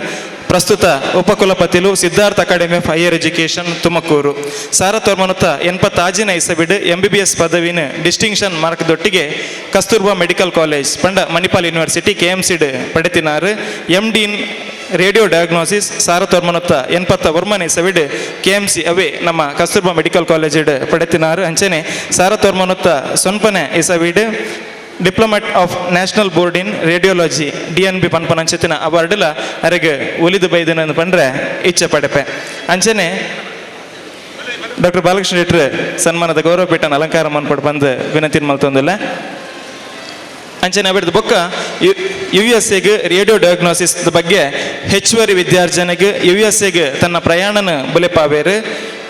ಪ್ರಸ್ತುತ ಉಪಕುಲಪತಿಲು Siddhartha academy of higher education Tumakuru. ಸಾರತೋರ್ಮನುತ್ತ 86 ಇಸವಿಡ್ MBBS ಪದವಿನ ಡಿಸ್ಟಿಂಕ್ಷನ್ ಮಾರ್ಕ್ದೊಟ್ಟಿಗೆ ಕಸ್ತೂರ್ಬಾ ಮೆಡಿಕಲ್ ಕಾಲೇಜ್ ಪಂಡ ಮಣಿಪಾಲ್ ಯೂನಿವರ್ಸಿಟಿ KMCಡ್ ಪಡೆತಿನಾರು. MD ಇನ್ ರೇಡಿಯೋ ಡಯಾಗ್ನೋಸಿಸ್ ಸಾರತೋರ್ಮನುತ್ತ 81 ಇಸವಿಡ್ KMC ಅವೇ ನಮ್ಮ ಕಸ್ತೂರ್ಬಾ ಮೆಡಿಕಲ್ ಕಾಲೇಜ್ ಪಡೆತಿನಾರು. ಅಂಚನೆ ಸಾರತೋರ್ಮನುತ್ತ 90 ಇಸವಿಡ್ diplomate of national board in radiology DNB ಪನ್ಪನಂಚಿತ್ತಿನ ಅವಾರ್ಡ್ಲ ಅರೆಗೆ ಒಲಿದು ಬೈದನಂದು ಪಂಡ್ರೆ ಇಚ್ಛೆ ಪಡೆಪೆ. ಅಂಚನೆ ಡಾಕ್ಟರ್ ಬಾಲಕೃಷ್ಣ ಶೆಟ್ರು ಸನ್ಮಾನದ ಗೌರವ ಪೀಠನ ಅಲಂಕಾರ ಮನ್ಪಟ್ಟು ಬಂದು ವಿನಂತಿ ಮಲ್ತೊಂದಿಲ್ಲ. ಅಂಚನೆ ಅವಿಡ್ದು ಬೊಕ್ಕ US-ಗೆ ರೇಡಿಯೋ ಡಯಾಗ್ನೋಸಿಸ್ ಬಗ್ಗೆ ಹೆಚ್ಚುವರಿ ವಿದ್ಯಾರ್ಜನೆಗೆ US-ಗೆ ತನ್ನ ಪ್ರಯಾಣನ ಬುಲೆಪಾವೇರು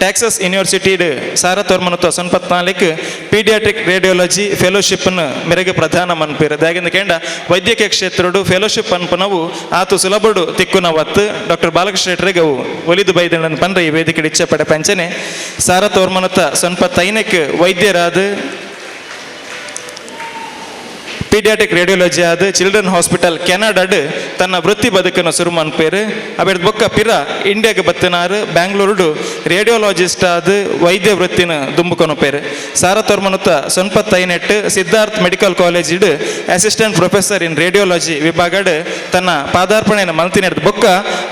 ಟೆಕ್ಸಸ್ ಯೂನಿವರ್ಸಿಟಿಡ್ ಸಾರ ತೋರ್ಮನತ್ತು 94 ಪೀಡಿಯಾಟ್ರಿಕ್ ರೇಡಿಯಾಲಜಿ ಫೆಲೋಶಿಪ್ನ ಮೆರೆಗೆ ಪ್ರಧಾನ ಮನ್ಪೇರು ದಾಗಿಂದ ಕೇಂದ್ರ ವೈದ್ಯಕೀಯ ಕ್ಷೇತ್ರಡು ಫೆಲೋಶಿಪ್ ಅನ್ಪನವು ಆತು ಸುಲಭಡು ತಿಕ್ಕುನವತ್ತು ಡಾಕ್ಟರ್ ಬಾಲಕೃಷ್ಣ ಶೆಟ್ಟರಿಗೆ ಅವು ಒಲಿದು ಬೈದಣ್ಣನ ಬಂದ್ರೆ ಈ ವೇದಿಕೆ ಇಚ್ಛೆ ಪಡೆ ಪಂಚನೆ ಸಾರ ತೋರ್ಮನತ್ತ 95 ವೈದ್ಯರಾದ ಪೀಡಿಯಾಟಿಕ್ ರೇಡಿಯಾಲಜಿ ಆದ ಚಿಲ್ಡ್ರನ್ ಹಾಸ್ಪಿಟಲ್ ಕೆನಡಾಡ್ ತನ್ನ ವೃತ್ತಿ ಬದುಕನ್ನು ಶುರು ಮನ್ಪೇರು ಅಬೇಡ್ ಬೊಕ್ಕ ಪಿರ ಇಂಡಿಯಾಗೆ ಬತ್ತಿನಾರು ಬ್ಯಾಂಗ್ಳೂರು ರೇಡಿಯೋಲಾಜಿಸ್ಟ್ ಆದ ವೈದ್ಯ ವೃತ್ತಿನ ದುಂಬುಕೊನಪೇರು ಸಾರ ತೋರ್ಮನತ್ತ 98 ಸಿದ್ಧಾರ್ಥ್ ಮೆಡಿಕಲ್ ಕಾಲೇಜಿಡ್ ಅಸಿಸ್ಟೆಂಟ್ ಪ್ರೊಫೆಸರ್ ಇನ್ ರೇಡಿಯೋಲಾಜಿ ವಿಭಾಗಡ್ ತನ್ನ ಪಾದಾರ್ಪಣೆಯನ್ನು ಮಲ್ತಿನೆಡ್ದು ಬೊಕ್ಕ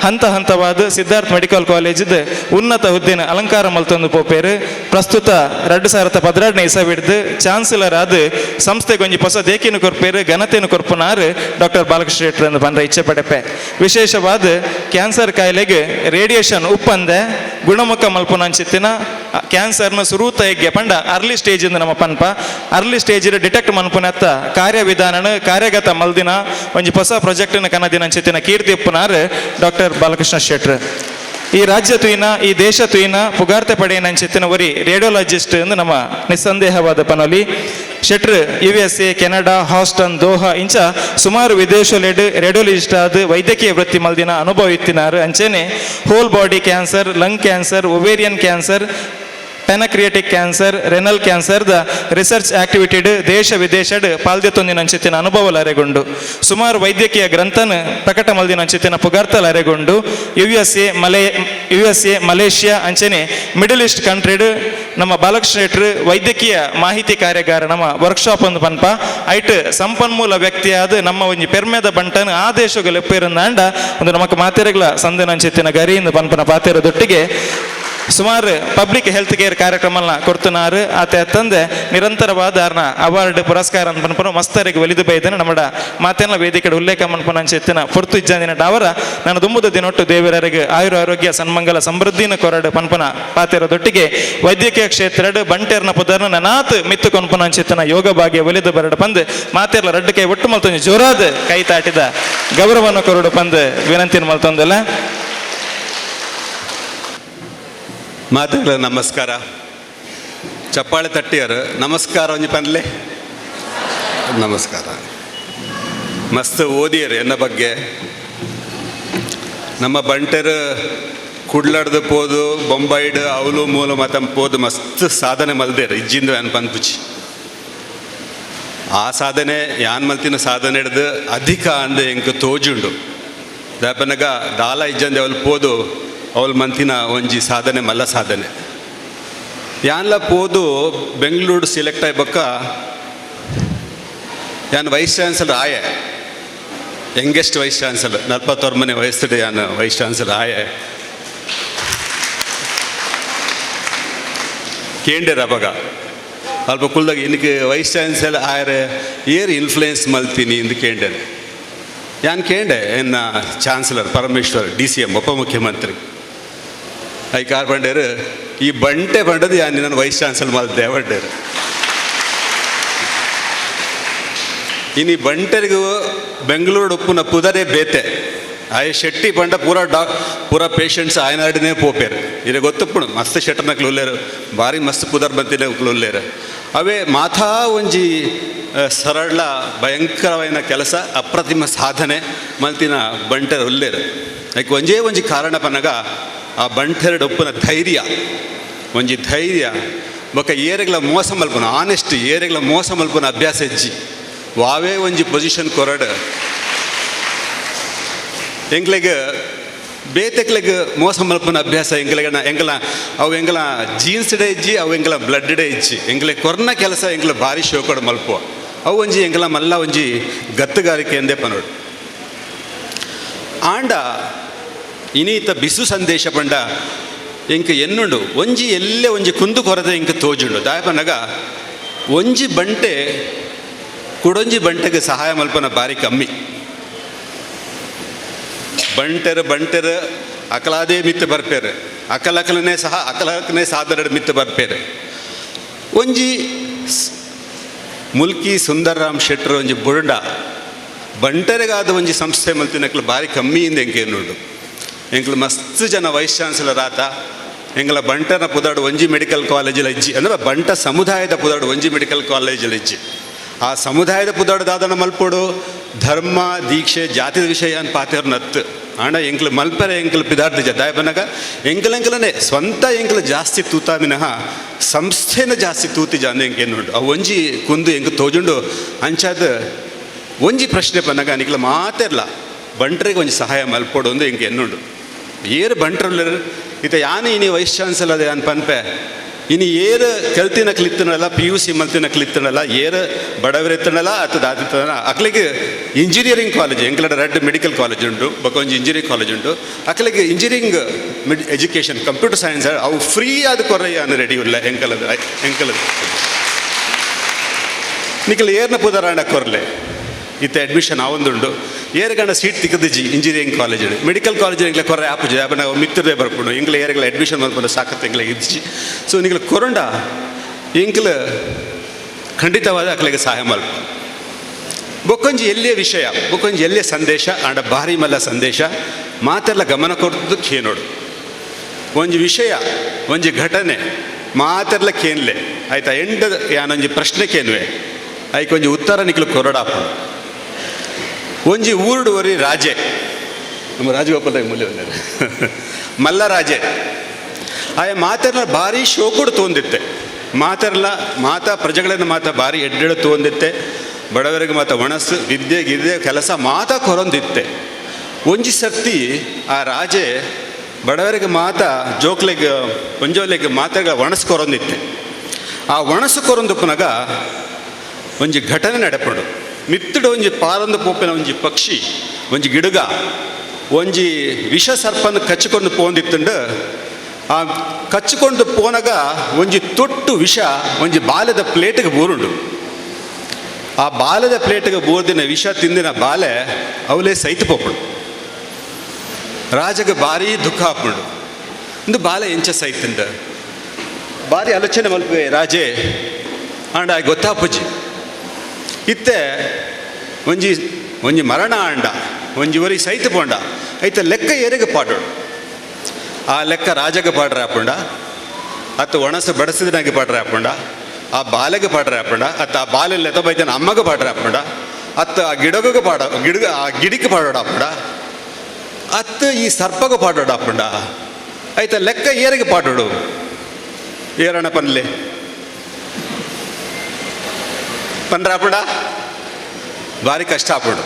ಹಂತ ಹಂತವಾದ ಸಿದ್ಧಾರ್ಥ್ ಮೆಡಿಕಲ್ ಕಾಲೇಜಿದ ಉನ್ನತ ಹುದ್ದೆನ ಅಲಂಕಾರ ಮಲ್ತೊಂದು ಪೋಪೇರು ಪ್ರಸ್ತುತ 2016 ಇಸವಿಡ್ದು ಚಾನ್ಸಲರ್ ಆದ ಸಂಸ್ಥೆಗೆ ಒಂಜಿ ಹೊಸ ದೇಕಿನ ಕೊರ್ಪೇರು ಘನತೆಯನ್ನು ಕೊರ್ಪುನಾರು ಡಾಕ್ಟರ್ ಬಾಲಕೃಷ್ಣ ಶೆಟ್ಟರ್ ಎಂದು ಬಂದ್ರೆ ಇಚ್ಛೆ ಪಡೆಪೆ ವಿಶೇಷವಾದ ಕ್ಯಾನ್ಸರ್ ಕಾಯಿಲೆಗೆ ರೇಡಿಯೇಷನ್ ಉಪ್ಪಂದೆ ಗುಣಮುಖ ಮಲ್ಪುನಂಚಿತ್ತಿನ ಕ್ಯಾನ್ಸರ್ನ ಸುರೂತ ಹೆಗ್ಗೆ ಪಂಡ ಅರ್ಲಿ ಸ್ಟೇಜಿಂದ ನಮ್ಮ ಪನ್ಪ ಅರ್ಲಿ ಸ್ಟೇಜ್ ಡಿಟೆಕ್ಟ್ ಮನ್ಪುನತ್ತ ಕಾರ್ಯವಿಧಾನ ಕಾರ್ಯಗತ ಮಲ್ದಿನ ಒಂಜಿ ಹೊಸ ಪ್ರಾಜೆಕ್ಟ್ನ ಕನ್ನದಿನಂಚಿತ್ತಿನ ಕೀರ್ತಿ ಉಪ್ಪುನಾರು ಡಾಕ್ಟರ್ ಬಾಲಕೃಷ್ಣ ಶೆಟ್ಟರ್ ಈ ರಾಜ್ಯ ತುಯಿನ ಈ ದೇಶ ತುಯಿನ ಪುಗಾರ್ತೆ ಪಡೆಯನಂಚಿತ್ತಿನ ಒರಿ ರೇಡಿಯೋಲಾಜಿಸ್ಟ್ ಎಂದು ನಮ್ಮ ನಿಸ್ಸಂದೇಹವಾದ ಪನೊಲಿ ಶೆಟ್ರ್ USA ಕೆನಡಾ ಹಾಸ್ಟನ್ ದೋಹಾ ಇಂಚ ಸುಮಾರು ವಿದೇಶಲೆಡ್ ರೇಡಿಯೋಲಜಿಸ್ಟ್ ಆದ ವೈದ್ಯಕೀಯ ವೃತ್ತಿ ಮಲ್ದಿನ ಅನುಭವ ಇತ್ತಿನಾರು ಅಂಚೆನೆ whole body cancer lung cancer ovarian cancer pancreatic cancer renal cancer ದ ರಿಸರ್ಚ್ ಆಕ್ಟಿವಿಟಿಡ್ ದೇಶ ವಿದೇಶಡ್ ಪಾಲ್ದೆತ್ತೊಂದಿನ ಅಂಚಿತ್ತಿನ ಅನುಭವ ಅರೆಗೊಂಡು ಸುಮಾರು ವೈದ್ಯಕೀಯ ಗ್ರಂಥನ ಪ್ರಕಟ ಮಲ್ದಿನ ಅಂಚಿತ್ತಿನ ಪುಗಾರ್ತಲ್ ಅರೆಗೊಂಡು USA ಮಲೇಷ್ಯಾ ಅಂಚನೆ ಮಿಡಲ್ ಈಸ್ಟ್ ಕಂಟ್ರಿಡ್ ನಮ್ಮ ಬಾಲಕೃಷ್ಣ ಶೆಟ್ಟರ್ ವೈದ್ಯಕೀಯ ಮಾಹಿತಿ ಕಾರ್ಯಾಗಾರ ನಮ್ಮ ವರ್ಕ್ಶಾಪ್ ಒಂದು ಪನ್ಪ ಐಟ್ ಸಂಪನ್ಮೂಲ ವ್ಯಕ್ತಿಯಾದ ನಮ್ಮ ಒಂಜಿ ಪೆರ್ಮೆದ ಬಂಟನ್ ಆ ದೇಶಗಳು ಲೆಪ್ಪಿರಂದಾಂಡ ಒಂದು ನಮಕ್ ಮಾತೆರೆಗಳ ಸಂದಿನ ಅಂಚಿತ್ತಿನ ಗರಿಯಿಂದ ಪನ್ಪನ ಪಾತೆರದೊಟ್ಟಿಗೆ ಸುಮಾರು ಪಬ್ಲಿಕ್ ಹೆಲ್ತ್ ಕೇರ್ ಕಾರ್ಯಕ್ರಮನ ಕೊಡ್ತುನಾರು ಆತ ತಂದೆ ನಿರಂತರವಾದ ಅವಾರ್ಡ್ ಪುರಸ್ಕಾರ ಪನ್ಪನು ಮಸ್ತರಿಗೆ ಒಲಿದು ಬೈದನು ನಮ್ಮ ಮಾತೆಲ್ಲ ವೇದಿಕೆ ಉಲ್ಲೇಖ ಮನ್ಪನ ಅಂಚೆತ್ತಿನ ಪೊರ್ತು ಇಜ್ಜಂದಿನ ಅವರ ನಾನು ದುಂಬುದ ದಿನೊಟ್ಟು ದೇವರಿಗೆ ಆರೋಗ್ಯ ಸನ್ಮಂಗಲ ಸಮೃದ್ಧಿನ ಕೊರಡು ಪನ್ಪನ ಪಾತೆರದೊಟ್ಟಿಗೆ ವೈದ್ಯಕೀಯ ಕ್ಷೇತ್ರಡ್ ಬಂಟೇರ್ನ ಪುದರ್ನ ನನಾತ್ ಮಿತ್ತು ಕೊನ್ಪನ ಅಂಚೆತ್ತಿನ ಯೋಗ ಭಾಗ್ಯ ಒಲಿದು ಬರಡು ಪಂದ್ ಮಾತೆರ್ಲ ರಡ್ಡು ಕೈ ಒಟ್ಟು ಮಲ್ತೊಂದು ಜೋರಾದ ಕೈ ತಾಟಿದ ಗೌರವನ ಕೊರಡು ಪಂದ್ ವಿನಂತಿನ ಮಲ್ತೊಂದಲ್ಲ ಮಾತುಗಳ ನಮಸ್ಕಾರ ಚಪ್ಪಾಳೆ ತಟ್ಟಿಯರು ನಮಸ್ಕಾರ ಒಂಜಿ ಪನ್ಲೆ ನಮಸ್ಕಾರ ಮಸ್ತ್ ಓದಿಯರು ಎನ್ನ ಬಗ್ಗೆ ನಮ್ಮ ಬಂಟರು ಕುಡ್ಲಡ್ದು ಪೋದು ಬೊಂಬೈಡ್ ಅವಲು ಮೂಲ ಮತ ಪೋದು ಮಸ್ತ್ ಸಾಧನೆ ಮಲ್ದೇರು ಇಜ್ಜಿಂದು ಏನು ಪನ್ಪುಚಿ ಆ ಸಾಧನೆ ಯಾನ್ ಮಲ್ತಿನ ಸಾಧನೆ ಹಿಡ್ದು ಅಧಿಕ ಅಂದು ಎಂಕ್ ತೋಜುಂಡು ದಾಪನಗ ದಾಲ ಇಜ್ಜಂದು ಅವಳು ಪೋದು ಅವಳು ಮಂತಿನ ಒಂಜಿ ಸಾಧನೆ ಮಲ್ಲ ಸಾಧನೆ ಯಾನ್ಲ ಪೋದು ಬೆಂಗಳೂರು ಸೆಲೆಕ್ಟ್ ಆಯ್ಬಕ್ಕ ಯಾನ್ ವೈಸ್ ಚಾನ್ಸಲರ್ ಆಯೆ ಯಂಗೆಸ್ಟ್ ವೈಸ್ ಚಾನ್ಸಲರ್ 41 ವಯಸ್ಸು ಯಾನ್ ವೈಸ್ ಚಾನ್ಸಲರ್ ಆಯೆ ಕೇಂದ್ರ ಅವಾಗ ಅಲ್ಪ ಕುಲ್ದಾಗ ಇನ್ನಕ್ಕೆ ವೈಸ್ ಚಾನ್ಸಲರ್ ಆಯರೆ ಏರ್ ಇನ್ಫ್ಲೂಯೆನ್ಸ್ ಮಲ್ತೀನಿ ಇಂದು ಕೇಂದ್ರ ಯಾನ್ ಕೇಂಡೆ ಎನ್ನ ಚಾನ್ಸಲರ್ ಪರಮೇಶ್ವರ್ DCM ಉಪಮುಖ್ಯಮಂತ್ರಿ ಐ ಕಾರ್ ಬಂಡೇರು ಈ ಬಂಟೆ ಬಂಡದು ಯಾನ್ ನನ್ನ ವೈಸ್ ಚಾನ್ಸಲರ್ ಮಲ್ದೆ ಬಂಡೇರು ಇನ್ನು ಈ ಬಂಟರಿಗೂ ಬೆಂಗಳೂರು ಉಪ್ಪುನ ಪುದರೆ ಬೇತೆ ಆಯ ಶೆಟ್ಟಿ ಪಂಡ ಪೂರ ಪೇಷಂಟ್ಸ್ ಆಯ್ನಾಡಿನೇ ಪೋಪೇರು ಇದು ಗೊತ್ತಪ್ಪುಣು ಮಸ್ತ್ ಶೆಟ್ಟರ್ನಕ್ಲು ಉಲ್ಲೇರು ಭಾರಿ ಮಸ್ತ್ ಪುದರ್ ಬಂತಿನ ಉಲ್ಲೇರು ಅವೇ ಮಾಥಾ ಒಂಜಿ ಸರಳ ಭಯಂಕರವಾದ ಕೆಲಸ ಅಪ್ರತಿಮ ಸಾಧನೆ ಮಲ್ತಿನ ಬಂಟರು ಉಲ್ಲೇರು ಯಾಕೆ ಒಂಜಿ ಕಾರಣ ಪನಗ ಆ ಬಂಟೆರಡು ಒಪ್ಪನ ಧೈರ್ಯ ಒಂಜಿ ಧೈರ್ಯ ಬೊಕ್ಕ ಏರೆಗಳ ಮೋಸ ಮಲ್ಪನ ಆನೆಸ್ಟ್ ಏರೆಗಳ ಮೋಸ ಮಲ್ಪನ ಅಭ್ಯಾಸ ಹೆಜ್ಜಿ ವಾವೇ ಒಂಜಿ ಪೊಸಿಷನ್ ಕೊರಡು ಎಂಗ್ಲೆಗೆ ಬೇತೆಕ್ಲೆಗೆ ಮೋಸ ಮಲ್ಪನ ಅಭ್ಯಾಸ ಎಂಗಲ ಅವು ಎಂಗಲ ಜೀನ್ಸ್ಡೆ ಇಜ್ಜಿ ಅವು ಎಂಗಲ ಬ್ಲಡ್ಡೆ ಇಜ್ಜಿ ಎಂಗ್ಲೆ ಕೊರ್ನ ಕೆಲಸ ಎಂಗ್ಲ ಭಾರಿ ಶೋಕಡು ಮಲ್ಪುವ ಅವು ಒಂಜಿ ಎಂಗಲ ಮಲ್ಲ ಒಂಜಿ ಗತ್ತುಗಾರಿಕೆ ಎಂದೇ ಪನೋಡು ಆಂಡ ಇನೀತ ಬಿಸು ಸಂದೇಶ ಪಂಡ ಇಂಕ ಎನ್ನುಂಡು ಒಂಜಿ ಎಲ್ಲೇ ಒಂಜಿ ಕುಂದು ಕೊರತೆ ಇಂಕ ತೋಜುಂಡು ದಾಯಪನಗ ಒಂಜಿ ಬಂಟೆ ಕುಡೊಂಜಿ ಬಂಟೆಗೆ ಸಹಾಯ ಮಲ್ಪನ ಭಾರಿ ಕಮ್ಮಿ ಬಂಟೆರು ಅಕಲಾದೇ ಮಿತ್ತು ಬರ್ಪೇರು ಅಕಲಕನೇ ಸಾಧನೆ ಮಿತ್ತು ಬರ್ಪೇರು ಒಂಜಿ ಮುಲ್ಕಿ ಸುಂದರ್ರಾಮ್ ಶೆಟ್ಟರ್ ಒಂಜಿ ಬುರುಡ ಬಂಟರೆಗಾದ ಒಂಜಿ ಸಂಸ್ಥೆ ಮಲ್ತಿನಕ್ಲು ಭಾರಿ ಕಮ್ಮಿಯಿಂದ ಎಂಕೇನುಂಡು. ಎಂಕ್ಲು ಮಸ್ತ್ ಜನ ವೈಸ್ ಚಾನ್ಸಲರ್ ಆತ. ಎಂಗ್ಲ ಬಂಟನ ಪುದಾಡು ಒಂಜಿ ಮೆಡಿಕಲ್ ಕಾಲೇಜಲ್ಲಿ ಇಜ್ಜಿ ಅಂದರೆ ಬಂಟ ಸಮುದಾಯದ ಪುದಾಡು ಒಂಜಿ ಮೆಡಿಕಲ್ ಕಾಲೇಜಲ್ಲಿ ಇಜ್ಜಿ. ಆ ಸಮುದಾಯದ ಪುದಾಡು ದಾದನ ಮಲ್ಪೋಡು ಧರ್ಮ ದೀಕ್ಷೆ ಜಾತಿದ ವಿಷಯ ಅಂತ ಪಾತೇರು ನತ್ತು ಆಂಡ ಎಂಕ್ಲು ಮಲ್ಪರೆ ಎಂಕ್ಲು ಪಿದಾರ್ಥ ದಾಯ ಬನ್ನಾಗ ಎಂಕ್ಲೆಂಕ್ಲನೇ ಸ್ವಂತ ಎಂಕ್ಲು ಜಾಸ್ತಿ ತೂತ ಮಿನಃ ಸಂಸ್ಥೆನ ಜಾಸ್ತಿ ತೂತಿಜ ಅಂದ ಎಂಕೇನುಂಡು. ಆ ಒಂಜಿ ಕುಂದು ಎಂಕ್ ತೋಜುಂಡು ಅಂಚಾದ ಒಂಜಿ ಪ್ರಶ್ನೆ ಪನ್ನಾಗ ನಿಕ್ಲ ಮಾತೆರ್ಲ ಬಂಟ್ರಿಗೆ ಒಂಜಿ ಸಹಾಯ ಮಲ್ಪೋಡು ಅಂದು ಎಂಕ್ ಎನ್ನುಂಡು. ಏರು ಬಂಟ್ರಲ್ಲರು ಇತ ಯಾನು ಇನಿ ವೈಸ್ ಚಾನ್ಸಲರ್ ಅದೇ ಅನ್ ಪನ್ಪೆ ಇನ್ನು ಏರು ಕಲ್ತಿನ ಕ್ಲಿತ್ತನಲ್ಲ PUC ಮಲ್ತಿನ ಕ್ಲಿತ್ತನಲ್ಲ ಏರು ಬಡವರೆತ್ತನಲ್ಲ ಅಥವಾ ದಾದಿತ್ತನ ಅಕ್ಲಿಗೆ ಇಂಜಿನಿಯರಿಂಗ್ ಕಾಲೇಜ್ ಎಂಕ್ಲಡ ರೆಡ್ ಮೆಡಿಕಲ್ ಕಾಲೇಜ್ ಉಂಟು ಬೊಕೊಂಜಿ ಇಂಜಿನಿಯರಿಂಗ್ ಕಾಲೇಜ್ ಉಂಟು ಅಕ್ಲಿಗೆ ಇಂಜಿನಿಯರಿಂಗ್ ಎಜುಕೇಷನ್ ಕಂಪ್ಯೂಟರ್ ಸೈನ್ಸ್ ಅವು ಫ್ರೀ ಆದ ಕೊರಯ್ಯ ಅನ್ನು ರೆಡಿ ಇಲ್ಲ ಎಂಕಲದ ನಿಖಲ್ ಏರ್ನ ಪುದರಾಣ ಕೊರ್ಲೆ ಇತ್ತ ಅಡ್ಮಿಷನ್ ಆವೊಂದುಂಡು ಏರ್ಗಂಡ ಸೀಟ್ ತಿಕ್ಕದಿಜ್ಜಿ ಇಂಜಿನಿಯರಿಂಗ್ ಕಾಲೇಜ್ ಮೆಡಿಕಲ್ ಕಾಲೇಜ್ ಎಂಗ್ಲ ಕೊರ್ರೆ ಆಪುಜಿ ಅಪ್ಪನ ಮಿತ್ರರೇ ಬರ್ಕೊಂಡು ಎಂಗ್ಲ ಏರ್ಗಳ ಅಡ್ಮಿಷನ್ ಮಾಡ್ಕೊಂಡು ಸಾಕತ್ತು ಎಂಗ್ಲ ಇದ್ದಿಜ್ಜಿ. ಸೊ ನಿಗ್ಲ ಕೊರಂಡ ಎಂಕ್ಲ ಖಂಡಿತವಾದ ಅಕ್ಲಿಗೆ ಸಹಾಯ ಮಲ್ಪ ಬೊಕ್ಕೊಂಜಿ ಎಲ್ಲಿಯ ವಿಷಯ ಬೊಕ್ಕೊಂಜಿ ಎಲ್ಲಿಯ ಸಂದೇಶ ಆಂಡ ಭಾರಿ ಮಲ್ಲ ಸಂದೇಶ ಮಾತೆಲ್ಲ ಗಮನ ಕೊಡ್ದು ಕೇನೋಡು ಒಂಜಿ ವಿಷಯ ಒಂಜಿ ಘಟನೆ ಮಾತೆಲ್ಲ ಕೇನ್ಲೆ ಆಯ್ತಾ ಎಂಡ ಯಾನೊಂಜಿ ಪ್ರಶ್ನೆ ಕೇನ್ವೆ ಐಕೊಂಜಿ ಉತ್ತರ ನಿಕ್ಲು ಕೊರಡಾಪ ಒಂಜಿ ಊರುಡು ಒರಿ ರಾಜೆ ನಮ್ಮ ರಾಜಗೋಪಾಲ ಮೂಲ್ಯ ಮಲ್ಲ ರಾಜೆ ಆಯ ಮಾತೆರ್ಲ ಭಾರಿ ಶೋಕುಡು ತೋಂದಿತ್ತೆ ಮಾತಾ ಪ್ರಜೆಗಳನ್ನ ಮಾತಾ ಭಾರಿ ಎಡ್ಡೆಡು ತೋಂದಿತ್ತೆ ಬಡವರಿಗೆ ಮಾತಾ ಒಣಸು ವಿದ್ಯೆ ಗಿದ್ದೆ ಕೆಲಸ ಮಾತಾ ಕೊರೊಂದಿತ್ತೆ. ಒಂಜಿ ಸರ್ತಿ ಆ ರಾಜೆ ಬಡವರಿಗೆ ಮಾತಾ ಜೋಕ್ಲೆಗೆ ಒಂಜೋಲೆಗೆ ಮಾತಾಗ ಒಣಸು ಕೊರೊಂದಿತ್ತೆ. ಆ ಒಣಸು ಕೊರೊಂದು ಪುನಗ ಒಂಜಿ ಘಟನೆ ನಡೆಪಡು ಮಿತ್ತುಡು ಒಂಜಿ ಪಾರೊಂದು ಪೋಪಿನ ಒಂಜಿ ಪಕ್ಷಿ ಒಂಜಿ ಗಿಡಗ ಒಂಜಿ ವಿಷ ಸರ್ಪನ್ನು ಕಚ್ಚಿಕೊಂಡು ಪೋಂದಿತ್ತುಂಡು ಆ ಕಚ್ಚಿಕೊಂಡು ಪೋನಾಗ ಒಂಜಿ ತೊಟ್ಟು ವಿಷ ಒಂಜಿ ಬಾಲ್ಯದ ಪ್ಲೇಟಿಗೆ ಬೂರುಂಡು. ಆ ಬಾಲ್ಯದ ಪ್ಲೇಟಿಗೆ ಬೂರ್ದಿನ ವಿಷ ತಿಂದಿನ ಬಾಲೆ ಅವಲೇ ಸೈತು ಪೋಪುಡು. ರಾಜಗೆ ಭಾರಿ ದುಃಖ ಹಾಕೊಂಡು ಇಂದು ಬಾಲೆ ಎಂಚ ಸೈತುಂಡು ಭಾರಿ ಆಲೋಚನೆ ಮಲ್ಪೆ ರಾಜೆ ಆಂಡ ಗೊತ್ತಾಪುಜಿ ಇತ್ತೆ ಒಂಜಿ ಮರಣ ಆಂಡ ಒಂಜಿ ಒರಿ ಸೈತು ಪೋಂಡ ಐತೆ ಲೆಕ್ಕ ಏರಿಗೆ ಪಾಡೋಡು. ಆ ಲೆಕ್ಕ ರಾಜಗೆ ಪಾಡ್ರೆ ಹಾಪುಂಡ ಅತ್ತ ಒಣಸು ಬಡಸಿದನಾಗಿ ಪಾಡ್ರೆ ಹಾಪುಂಡ ಆ ಬಾಲೆಗೆ ಪಾಡ್ರೆ ಹಾಪುಂಡ ಅತ್ತ ಆ ಬಾಲೆಲ್ಲ ಎತ್ತಬೈತನ ಅಮ್ಮಗೆ ಪಾಡ್ರೆ ಹಾಪುಂಡ ಅತ್ತ ಆ ಗಿಡಗೆ ಆ ಗಿಡಕ್ಕೆ ಪಾಡೋಡು ಹಾಪುಂಡ ಅತ್ತ ಈ ಸರ್ಪಗೆ ಪಾಡೋಡು ಹಾಪುಂಡ ಐತೆ ಲೆಕ್ಕ ಏರಿಗೆ ಪಾಡೋಡು ಏರಣ ಪನ್ಲೆ ಪನ್ರಾಪುಡ ಭಾರಿ ಕಷ್ಟ ಆಪುಡು.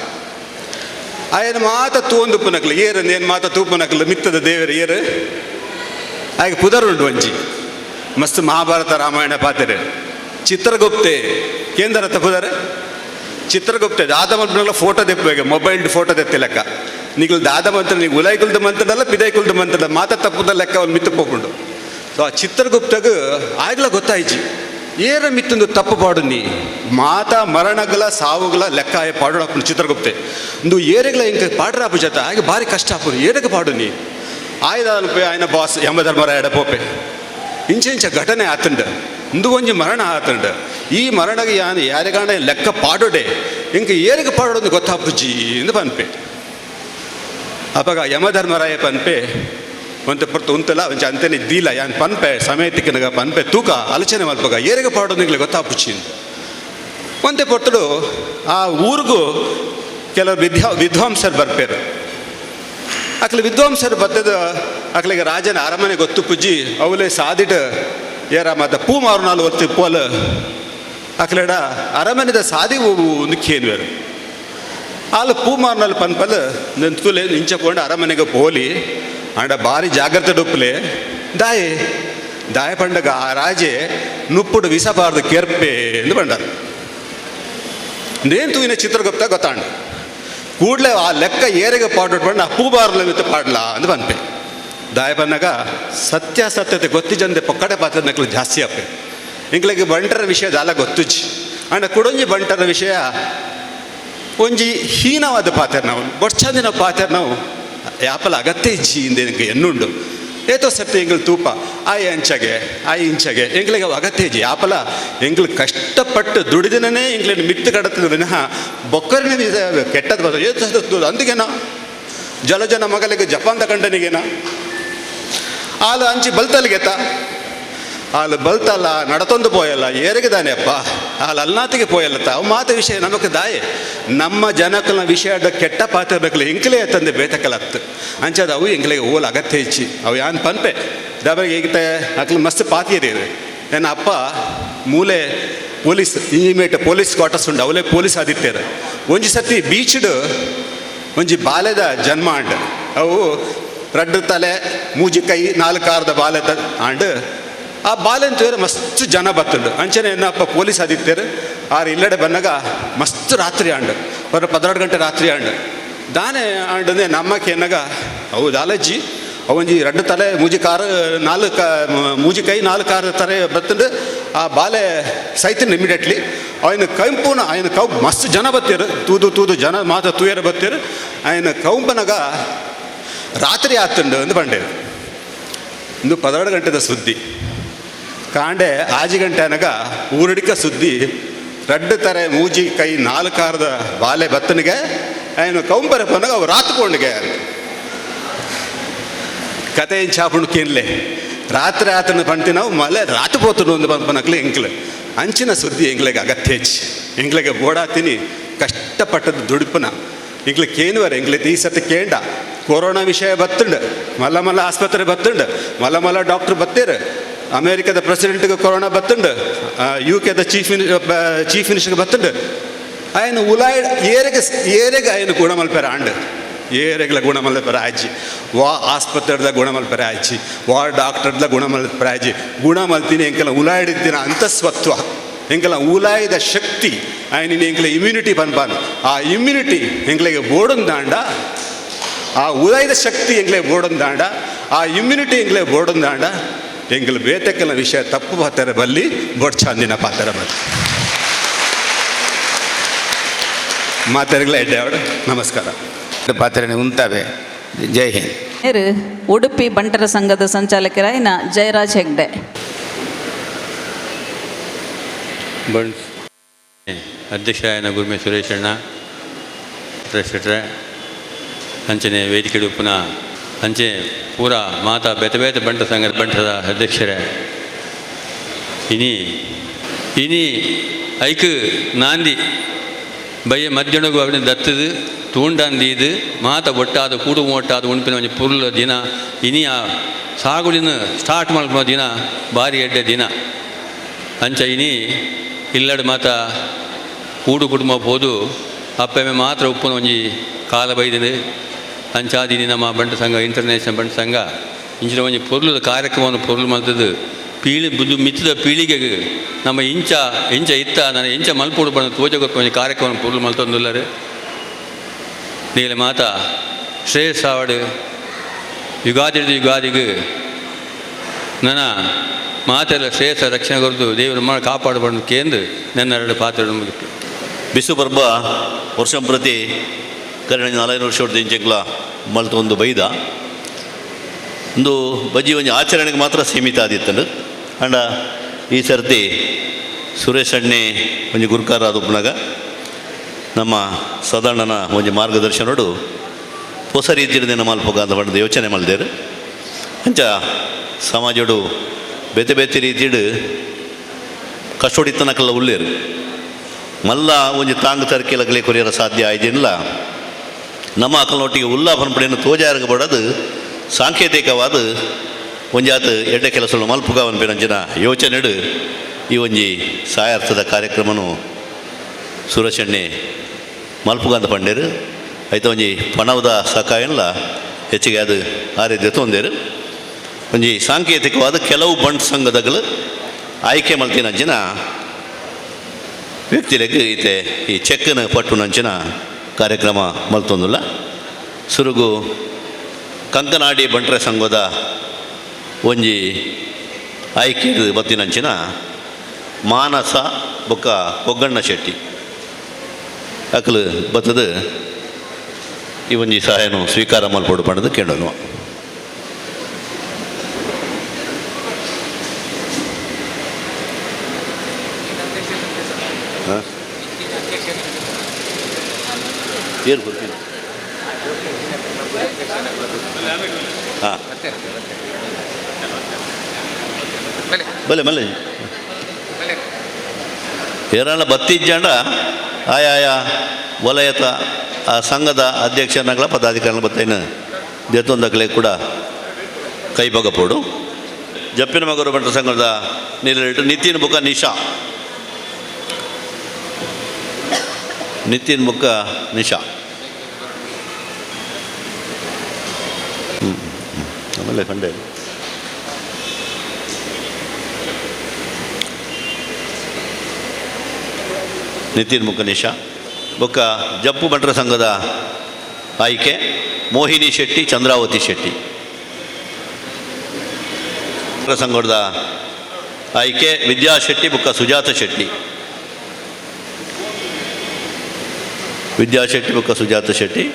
ಆಯನ ಮಾತ ತೂಂದು ಪುನಕ್ಲು ಏರು ನೇನು ಮಾತ ತೂಪುನಕ್ಲು ಮಿತ್ತದ ದೇವರು ಏರು ಹಾಗೆ ಪುದರುಂಡು ಒಂಜಿ ಮಸ್ತ್ ಮಹಾಭಾರತ ರಾಮಾಯಣ ಪಾತ್ರೆ ಚಿತ್ರಗುಪ್ತೆ ಕೇಂದ್ರತ ಪುದರ್ ಚಿತ್ರಗುಪ್ತೆ ದಾದ ಮಂತ್ರ ಫೋಟೋ ತೆಪ್ಪಬೇಕು ಮೊಬೈಲ್ ಫೋಟೋ ತೆತ್ತೆ ಲೆಕ್ಕ ನಿಗ್ಲು ದಾದ ಮಂತ್ರ ನೀವು ಉಲೈಕುಲ್ದ ಮಂತ್ರದಲ್ಲ ಪಿದೈಕುಲ್ದ ಮಂತ್ರದ ಮಾತ ತಪ್ಪುದ ಲೆಕ್ಕ ಅವ್ನು ಮಿತ್ತು ಪೋಪುಂಡು. ಸೊ ಆ ಚಿತ್ರಗುಪ್ತಗ ಆಗ್ಲ ಗೊತ್ತಾಯ್ಜಿ ಏರ ಮಿತ್ತೊಂದು ತಪ್ಪು ಪಾಡು ನೀ ಮಾತಾ ಮರಣಗಳ ಸಾವುಗಳ ಲೆಕ್ಕ ಪಾಡೋಡಪ್ಪು ಚಿತ್ರಗುಪ್ತೆ ಒಂದು ಏರೆಗಳ ಇಂಕ ಪಾಡ್ರಾಪು ಜತ ಹಾಗೆ ಭಾರಿ ಕಷ್ಟ ಆಪು ಏರಗೆ ಪಾಡು ನೀ ಆಯ್ದಾನಪೆ ಆಯ್ನ ಬಾಸ್ ಯಮಧರ್ಮರಾಯಡ ಪೋಪೆ ಇಂಚ ಘಟನೆ ಆತಂಡ ಇಂದು ಒಂಜಿ ಮರಣ ಆತಂಡ ಈ ಮರಣಗೆ ಯಾರಿಗಾಣ ಲೆಕ್ಕ ಪಾಡೋಡೆ ಇಂಕ ಏರಿಗೆ ಪಾಡೋದು ಗೊತ್ತಾಪುಜಿ ಎಂದು ಪನ್ಪೆ ಅಪಗ ಯಮಧರ್ಮರಾಯ ಪನ್ಪೆ ಒಂತೆ ಪೊರ್ತು ಉಂತಲ್ಲ ಒಂಚ ಅಂತೆನೆ ದೀಲ ಯಾನ್ ಪನ್ಪೆ ಸಮಯತಿಕ್ಕನಗ ಪನ್ಪೆ ತೂಕ ಆಲೋಚನೆ ಮಲ್ಪಗ ಏರಿಗೆ ಪಾಡೋದು ನಿಗ್ಲೆ ಗೊತ್ತಾಪುಚ್ಚಿ ಒಂತೆ ಪೊರ್ತಡು ಆ ಊರಿಗೂ ಕೆಲವು ವಿದ್ವಾಂಸರು ಬರ್ಪೇರು ಅಕ್ಲೆ ವಿದ್ವಾಂಸರು ಬತ್ತದ ಅಕ್ಲಿಗೆ ರಾಜನ ಅರಮನೆ ಗೊತ್ತು ಪುಜ್ಜಿ ಅವಲೇ ಸಾದಿಟ ಏರ ಮತ್ತ ಪೂ ಮಾರುನಾಲು ಒತ್ತಿ ಪೋಲ ಅಕ್ಲೆಡ ಅರಮನೆದ ಸಾದಿ ಒಂದು ಕೇನ್ವೇರು ಆಲು ಪೂ ಮಾರುನಾಲು ಪನ್ಪಲ್ ತುಲೆ ಇಂಚಕೊಂಡು ಅರಮನೆಗೆ ಪೋಲಿ ಆಂಡ ಭಾರಿ ಜಾಗ್ರತೆ ಡೊಪ್ಪಲೆ ದಾಯ ಪಂಡಗ ಆ ರಾಜೆ ನುಪ್ಪುಡು ವಿಸಬಾರ್ದು ಕೆರ್ಪೆ ಎಂದು ಪಂಡರು ನೇನು ತೂಯಿನ ಚಿತ್ರಗುಪ್ತ ಗೊತ್ತಾಂಡ ಕೂಡಲೇ ಆ ಲೆಕ್ಕ ಏರಿಗೆ ಪಾಡೋಡು ಪಂಡ ಪೂಬಾರ್ಲ ಮಿತ್ತು ಪಾಡ್ಲ ಅಂದು ಪನ್ಪೆ ದಾಯ ಪನ್ನಾಗ ಸತ್ಯಾಸತ್ಯತೆ ಗೊತ್ತಿಜಂದೆ ಪೊಕ್ಕಡೆ ಪಾತ್ರದ ನಕ್ಲು ಜಾಸ್ತಿ ಆಪೆ ಇಂಕ್ಲಿಗೆ ಬಂಟರ ವಿಷಯ ದಾಲ ಗೊತ್ತುಜಿ ಆಂಡ ಕುಡೊಂಜಿ ಬಂಟರ ವಿಷಯ ಒಂಜಿ ಹೀನವಾದ ಪಾತ್ರೆ ನಾವು ಬೊಡ್ಚಂದಿನ ಪಾತ್ರೆ ನಾವು ಯಾಪಲ ಅಗತ್ಯ ಇಜ್ಜಿ ಇಂದೇನಕ್ಕೆ ಎನ್ನುಂಡು ಏತೋ ಸರ್ತಿ ಎಂಗಳು ತೂಪ ಆಯ್ ಅಂಚಗೆ ಆಯ್ ಇಂಚಗೆ ಎಂಗಳಿಗೆ ಅಗತ್ಯಜಿ ಆಪಲ ಎಂಗಳು ಕಷ್ಟಪಟ್ಟು ದುಡಿದಿನೇ ಎಂಗ್ಳನ್ನು ಮಿತ್ತು ಕಡತದ ವಿನಃ ಬೊಕ್ಕರನೇ ಕೆಟ್ಟದ್ದು ಬರ್ತದೆ ಏತೋ ಅಂದಿಗೇನೋ ಜಲಜನ ಮಗಲಿಗೆ ಜಪಾನ್ದ ಕಂಡನಿಗೇನೋ ಆಲು ಅಂಚಿ ಬಲ್ತಲ್ಗೆತ್ತ ಆಲು ಬಲ್ತಲ್ಲ ನಡತೊಂದು ಪೋಯಲ್ಲ ಏರಿಗೆದಾನೆ ಅಪ್ಪ ಆಲು ಅಲ್ನಾತಿಗೆ ಪೋಯಲ್ಲತ್ತ ಅವು ಮಾತ ವಿಷಯ ನಮಗೆ ದಾಯೆ ನಮ್ಮ ಜನಕಲ್ನ ವಿಷಯದ ಕೆಟ್ಟ ಪಾತ್ರ ಬೇಕಲ್ಲ ಎಂಕಲೇ ತಂದೆ ಬೇತಕಲತ್ತು ಅಂಚದ ಅವು ಎಂಕಲಿಗೆ ಓಲ್ ಅಗತ್ಯ ಹೆಚ್ಚಿ ಅವು ಯಾನ್ ಪನ್ಪೆ ದಬರಿಗೆ ಈಗ ಅಕ್ಲ ಮಸ್ತ್ ಪಾತಿಯರಿ ನನ್ನ ಅಪ್ಪ ಮೂಲೆ ಪೊಲೀಸ್ ಇಮಿಡಿಯೇಟ್ ಪೊಲೀಸ್ ಕ್ವಾರ್ಟರ್ಸ್ ಉಂಡು ಅವಲೇ ಪೊಲೀಸ್ ಆದಿತ್ತೇರು ಒಂಜಿ ಸರ್ತಿ ಬೀಚ್ಡ್ ಒಂಜಿ ಬಾಲ್ಯದ ಜನ್ಮ ಅಂಡ್ ಅವು ರಡ್ಡು ತಲೆ ಮೂಜಿ ಕೈ ನಾಲ್ಕಾರ್ದ ಬಾಲ್ಯದ ಆಂಡ್ ಆ ಬಾಲ್ಯನ ತೋರ ಮಸ್ತ್ ಜನ ಬತ್ತುಂಡು ಅಂಚನೆ ಏನಪ್ಪ ಪೊಲೀಸ್ ಆದಿತ್ತೇರು ಆರು ಇಲ್ಲಡೆ ಬಂದಾಗ ಮಸ್ತ್ ರಾತ್ರಿ ಆಂಡು ಬರೋ 12 ಗಂಟೆ ರಾತ್ರಿ ಆಂಡು ದಾನೆ ಆಂಡಂದೆ ನಮ್ಮಕ್ಕೆ ಏನಾಗ ಅವು ದಾಲಜ್ಜಿ ಅವೊಂಜಿ ರಡ್ಡು ತಲೆ ಮೂಜಿ ಕಾರು ಮೂಜಿ ಕೈ 4 ಆರು ತಲೆ ಬತ್ತುಂಡು ಆ ಬಾಲೆ ಸೈತಿನ ಇಮಿಡಿಯೇಟ್ಲಿ ఆయన ಕಂಪುನ ఆయన ಕೌ ಮಸ್ತ್ ಜನ ಬತ್ತೇರು ತೂದು ಜನ ಮಾತ ತೂಯರ ಬತ್ತೇರು ఆయన ಕಂಪನಗ ರಾತ್ರಿ ಆತುಂಡು ಅಂದು ಬಂಡೇರು ಇಂದು 12 ಗಂಟೆದ ಸುದ್ದಿ ಕಾಂಡೆ 6 ಗಂಟೆ ಅನಗ ಊರಡಿಕ ಸುದ್ದಿ ರಡ್ಡು ತಾರೆ ಮೂಜಿ ಕೈ 4 ಆರದ ಬಾಲೆ ಬತ್ತನಿಗೆ ఆయన ಕೌಂಪರ ಪನಗ ಅವು ರಾತ್ಕೊಂಡ್ಗೆ ಕತೆ ಏನು ಚಾಪುಂಡು ಕೇನ್ಲೆ ರಾತ್ರಿ ಆತನ ಪಂಟಿ ನಾವು ಮಳೆ ರಾತ್ರಿ ಪೋತನು ಒಂದು ಪಂಪನಕ್ಲೆ ಎಂಕ್ಲೆ ಅಂಚಿನ ಸುದ್ದಿ ಎಂಗ್ಳಿಗೆ ಅಗತ್ಯ ಹೆಚ್ಚು ಎಂಗ್ಳಿಗೆ ಬೋಡಾತೀನಿ ಕಷ್ಟಪಟ್ಟದ್ದು ದುಡಿಪನ ಎಂಗ್ಳಿಗೆ ಕೇನುವರೆ ಎಂಗ್ಳಿಗೆ ಈ ಸತಿ ಕೇಂಡ ಕೊರೋನಾ ವಿಷಯ ಬತ್ತುಂಡು ಮಲ್ಲ ಆಸ್ಪತ್ರೆ ಬತ್ತುಂಡು ಮಲ್ಲ ಡಾಕ್ಟ್ರ್ ಬತ್ತೇರು ಅಮೇರಿಕದ ಪ್ರೆಸಿಡೆಂಟ್ಗೆ ಕೊರೋನಾ ಬತ್ತುಂಡು UK ಚೀಫ್ ಮಿನಿಸ್ಟರ್ಗೆ ಬತ್ತುಂಡು ఆయన ಉಲಾಯ್ಡ್ ಏರೆಗೆ ఆయన ಗುಣಮಲ್ಪೆರ ಆಂಡು ಏರೆಗ್ಲ ಗುಣಮಲ್ಪೆರ ಆಜಿ ವಾ ಆಸ್ಪತ್ರೆದ ಗುಣಮಲ್ಪೆರ ಆಜಿ ವಾ ಡಾಕ್ಟರ್ದ ಗುಣಮಲ್ಪೆರ ಆಜಿ ಗುಣಮಲ್ತೀನಿ ಎಂಕಲ ಉಲಾಯ್ಡಿದ್ದಿನ ಅಂತಸ್ವತ್ವ ಎಂಕಲ ಉಲಾಯ್ದ ಶಕ್ತಿ ఆయన ಎಂಕಲ ಇಮ್ಯುನಿಟಿ ಪನ್ಪಾನು ಆ ಇಮ್ಯುನಿಟಿ ಎಂಗ್ಲಿಗೆ ಬೋಡೊಂದಾಂಡ ಆ ಉಲಾಯ್ದ ಶಕ್ತಿ ಎಂಗ್ಲಿಗೆ ಬೋಡೊಂದಾಂಡ ಆ ಇಮ್ಯುನಿಟಿ ಎಂಗ್ಲಿಗೆ ಬೋಡೊಂದಾಂಡ ಎಂಗ್ಲ ಬೇತೆಕ್ಕಲ ವಿಷಯ ತಪ್ಪು ಪಾತ್ರ ಬಲ್ಲಿ ಬೊಡ್ಚಾಂದಿನ ಪಾತ್ರ ಬಲ್ಲಿ ಮಾತಾಡಲೇ ಇಡ್ಡೆ ಅವಳು ನಮಸ್ಕಾರ ಪಾತ್ರನೆ ಉಂತಾವೆ ಜೈ ಹಿಂದ್. ಉಡುಪಿ ಬಂಟರ ಸಂಘದ ಸಂಚಾಲಕರಾಯಿನ ಜಯರಾಜ್ ಹೆಗ್ಡೆ. ಅಧ್ಯಕ್ಷರಾಯನ ಗುರುಮೆ ಸುರೇಶಣ್ಣ ಶೆಟ್ರೆ ಅಂಚನೆ ವೇದಿಕೆ ಉಪ್ಪುನ ಅಂಚೆ ಪೂರ ಮಾತಾ ಬೇತೆ ಬಂಟ ಸಂಘದ ಬಂಟದ ಅಧ್ಯಕ್ಷರೇ ಇನಿ ಐಕ್ ನಾಂದಿ ಬಯ್ಯ ಮಧ್ಯಾಹ್ನಗೂ ಅವನ ದತ್ತದು ತೂಂಡಂದಿದು ಮಾತ ಒಟ್ಟಾದ ಕೂಡು ಒಟ್ಟಾದ ಉಣ್ಪಿನ ಒಂಜಿ ಪುರ್ಲ ದಿನ ಇನಿ ಆ ಸಾಗುಲಿನ ಸ್ಟಾರ್ಟ್ ಮಾಡ್ಕೊ ದಿನ ಭಾರಿ ಎಡ್ಡೆ ದಿನ ಅಂಚ ಇನಿ ಇಲ್ಲಡ್ ಮಾತ ಕೂಡು ಕುಟುಂಬ ಹೋದು ಅಪ್ಪಮ್ಮೆ ಮಾತ್ರ ಉಪ್ಪುನ ಒಂಜಿ ಕಾಲ ಬೈದನು ಅಂಚಾದಿನಿ ನಮ್ಮ ಬಂಟ ಸಂಘ ಇಂಟರ್ನ್ಯಾಷನಲ್ ಬಂಟ ಸಂಘ ಇಂಚಿನ ಒಂಜಿ ಪೊರ್ಲದ ಕಾರ್ಯಕ್ರಮವನ್ನು ಪೊರ್ಲು ಮಾಡ್ತದ್ದು ಬುದ್ದು ಮಿತ್ತದ ಪೀಳಿಗೆಗೆ ನಮ್ಮ ಇಂಚ ಇತ್ತ ನಾನು ಇಂಚ ಮಲ್ಪೋಡು ಬಂದು ತೋಜಗೊತ್ತು ಒಂದು ಕಾರ್ಯಕ್ರಮ ಪೂರ್ಣ ಮಲ್ತೊಂದುಲ್ಲರು ನೀಲ ಮಾತ ಶ್ರೇಯಸ್ ಆವಡು ಯುಗಾದಿಗೆ ನನ್ನ ಮಾತೆಲ್ಲ ಶ್ರೇಯಸ್ಸ ರಕ್ಷಣೆ ಕೊರದು ದೇವರು ಮಾಡಿ ಕಾಪಾಡಬಾರ್ದು ಕೇಂದ್ರ ನನ್ನ 2 ಪಾತ್ರ ಮುಗಿತು ಬಿಸು ಪರ್ಬ ವರ್ಷ ಪ್ರತಿ ಕರೆಣ 400 ವರ್ಷದ ಇಂಚೆಗ್ಲ ಮಲ್ತೊಂದು ಬೈದ ಒಂದು ಬಜ್ಜಿ ಒಂಜಿ ಆಚರಣೆಗೆ ಮಾತ್ರ ಸೀಮಿತ ಆದಿತ್ತಂಡು ಅಂಡ ಈ ಸರ್ತಿ ಸುರೇಶ್ ಅಣ್ಣೆ ಒಂಜಿ ಗುರುಕಾರ ಆದುಪ್ಪನಾಗ ನಮ್ಮ ಸಾಧಾರಣನ ಒಂಜಿ ಮಾರ್ಗದರ್ಶನೋಡು ಹೊಸ ರೀತಿಯ ಮಲ್ಪೋಗ ಅಂತ ಪಂಡದು ಯೋಚನೆ ಮಲ್ದೇರು ಅಂಚ ಸಮಾಜಡು ಬೇತೆ ರೀತಿಡು ಕಷ್ಟೊಡಿತನಕಲ್ಲ ಉಳ್ಳೇರು ಮಲ್ಲ ಒಂಜಿ ತಾಂಗ್ ತರಕೆಲಗಲೇ ಕೊರಿಯರ ಸಾಧ್ಯ ಆಯ್ದಿಲ್ಲ ನಮ್ಮ ಅಕಲ್ನೊಟ್ಟಿಗೆ ಉಲ್ಲಾಪನ ಪಡೆಯನ್ನು ತೋಜಾರಗ ಬಡದು ಸಾಂಕೇತಿಕವಾದ ಒಂಜಾತ ಎಡ್ಡೆ ಕೆಲಸಗಳು ಮಲ್ಪುಗಾವನ್ ಬೇರಂಜಿನ ಯೋಚನೆಡು ಈ ಒಂಜಿ ಸಾಯಾರ್ಥದ ಕಾರ್ಯಕ್ರಮನು ಸುರೇಶಣ್ಣೆ ಮಲ್ಪುಗಾಂತ ಪಂಡೇರು ಐತ ಒಂಜಿ ಪಣವದ ಸಹಾಯಲ್ಲ ಹೆಚ್ಚಿಗೆ ಅದು ಆ ರೀತಿ ತೊಂದೇರು ಒಂಜಿ ಸಾಂಕೇತಿಕವಾದ ಕೆಲವು ಬಂಟ್ ಸಂಘದಗಳು ಆಯ್ಕೆ ಮಲ್ತಿನಂಚಿನ ವ್ಯಕ್ತಿಗಳಿಗೆ ಈತೆ ಈ ಚೆಕ್ಕನ ಪಟ್ಟು ನಂಚಿನ ಕಾರ್ಯಕ್ರಮ ಮಲ್ತೊಂದಿಲ್ಲ ಸುರುಗು ಕಂಕನಾಡಿ ಬಂಟ್ರ ಸಂಘದ ಒಂಜಿ ಆಯ್ಕೆ ಬತ್ತಿನಂಚಿನ ಮಾನಸ ಬೊಕ್ಕ ಕೊಗ್ಗಣ್ಣ ಶೆಟ್ಟಿ ಅಕಲು ಬತ್ತದು ಈ ಒಂಜಿ ಸಹಾಯನು ಸ್ವೀಕಾರ ಮಲ್ಪಡು ಪಂಡದು ಕೇಳೋನು ಏನು ಗೊತ್ತಿಲ್ಲ. ಹಾಂ ಬಲೆ ಮಲ್ಲೆ ಏರಣ್ಣ ಬತ್ತಿಜ್ಜಂಡ ಆಯಾಯ ವಲಯದ ಆ ಸಂಘದ ಅಧ್ಯಕ್ಷನಗಳ ಪದಾಧಿಕಾರಿಗಳ ಬತ್ತೇನು ದೇತೊಂದಗಲೇ ಕೂಡ ಕೈಬಗಪೋಡು ಜಪ್ಪಿನ ಮಗರು ಬಂಟ ಸಂಘದ ನೀರಿಟ್ಟು ನಿತಿನ್ ಮುಖ ನಿಶಾ ನಿತಿನ್ ಮುಖ ನಿಶಾ ಆಮೇಲೆ ಕಂಡೆ ನಿತಿನ್ ಮುಖ ನಿಶಾ ಬೊಕ್ಕ ಜಪ್ಪು ಬಂಟರ ಸಂಘದ ಆಯ್ಕೆ ಮೋಹಿನಿ ಶೆಟ್ಟಿ ಚಂದ್ರಾವತಿ ಶೆಟ್ಟಿ ಸಂಘದ ಆಯ್ಕೆ ವಿದ್ಯಾ ಶೆಟ್ಟಿ ಬೊಕ್ಕ ಸುಜಾತ ಶೆಟ್ಟಿ ವಿದ್ಯಾ ಶೆಟ್ಟಿ ಬೊಕ್ಕ ಸುಜಾತ ಶೆಟ್ಟಿ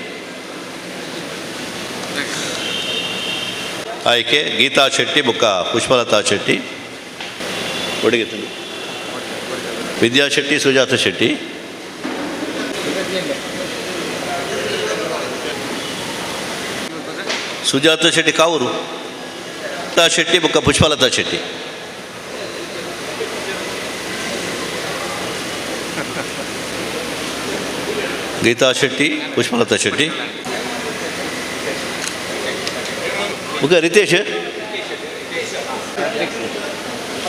ಆಯ್ಕೆ ಗೀತಾ ಶೆಟ್ಟಿ ಬೊಕ್ಕ ಪುಷ್ಪಲತಾ ಶೆಟ್ಟಿ ಒಡಿಗೆ ವಿದ್ಯಾ ಶೆಟ್ಟಿ ಸುಜಾತ ಶೆಟ್ಟಿ ಸುಜಾತ ಶೆಟ್ಟಿ ಕಾವೂರು ಗೀತಾ ಶೆಟ್ಟಿ ಬೊಕ್ಕ ಪುಷ್ಪಲತಾ ಶೆಟ್ಟಿ ಗೀತಾ ಶೆಟ್ಟಿ ಪುಷ್ಪಲತಾ ಶೆಟ್ಟಿ ಬೊಕ್ಕ ರಿತೇಶ್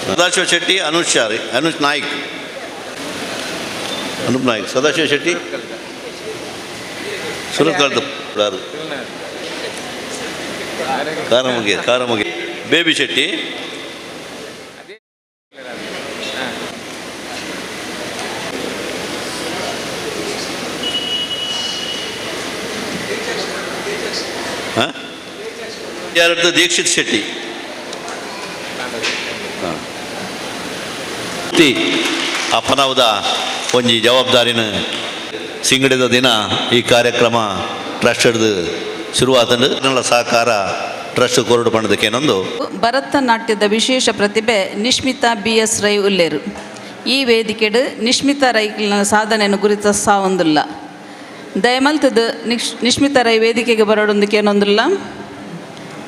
ಸದಾಶಿವ ಶೆಟ್ಟಿ ಅನುಷ್ ನಾಯ್ಕ್ ಅನೂಪ್ ನಾಯ್ಕ್ ಸದಾಶಿವ ಶೆಟ್ಟಿ ಸುರತ್ಕಲ್ದ ಕಾರಮುಗೆ ಬೇಬಿ ಶೆಟ್ಟಿ ದೀಕ್ಷಿತ್ ಶೆಟ್ಟಿ ಅಪ್ಪನವದ ಒಂಜಿ ಜವಾಬ್ದಾರಿನ ಸಿಂಗಡಿದ ದಿನ ಈ ಕಾರ್ಯಕ್ರಮ ಟ್ರಸ್ಟ್ ಹಿಡಿದು ಶುರುವಾತಂಡು ಸಹಕಾರ ಟ್ರಸ್ಟ್ ಕೊರಡು ಪಂಡದಕ್ಕೇನೊಂದು ಭರತನಾಟ್ಯದ ವಿಶೇಷ ಪ್ರತಿಭೆ ನಿಶ್ಮಿತಾ BS ರೈ ಉಲ್ಲೇರು. ಈ ವೇದಿಕೆಡು ನಿಶ್ಮಿತಾ ರೈನ ಸಾಧನೆಯನ್ನು ಗುರುತಿಸ್ತಾ ಒಂದಿಲ್ಲ. ದಯಮಲ್ತದ ನಿಶ್ಮಿತಾ ರೈ ವೇದಿಕೆಗೆ ಬರೋದೊಂದಕ್ಕೇನೊಂದಿಲ್ಲ.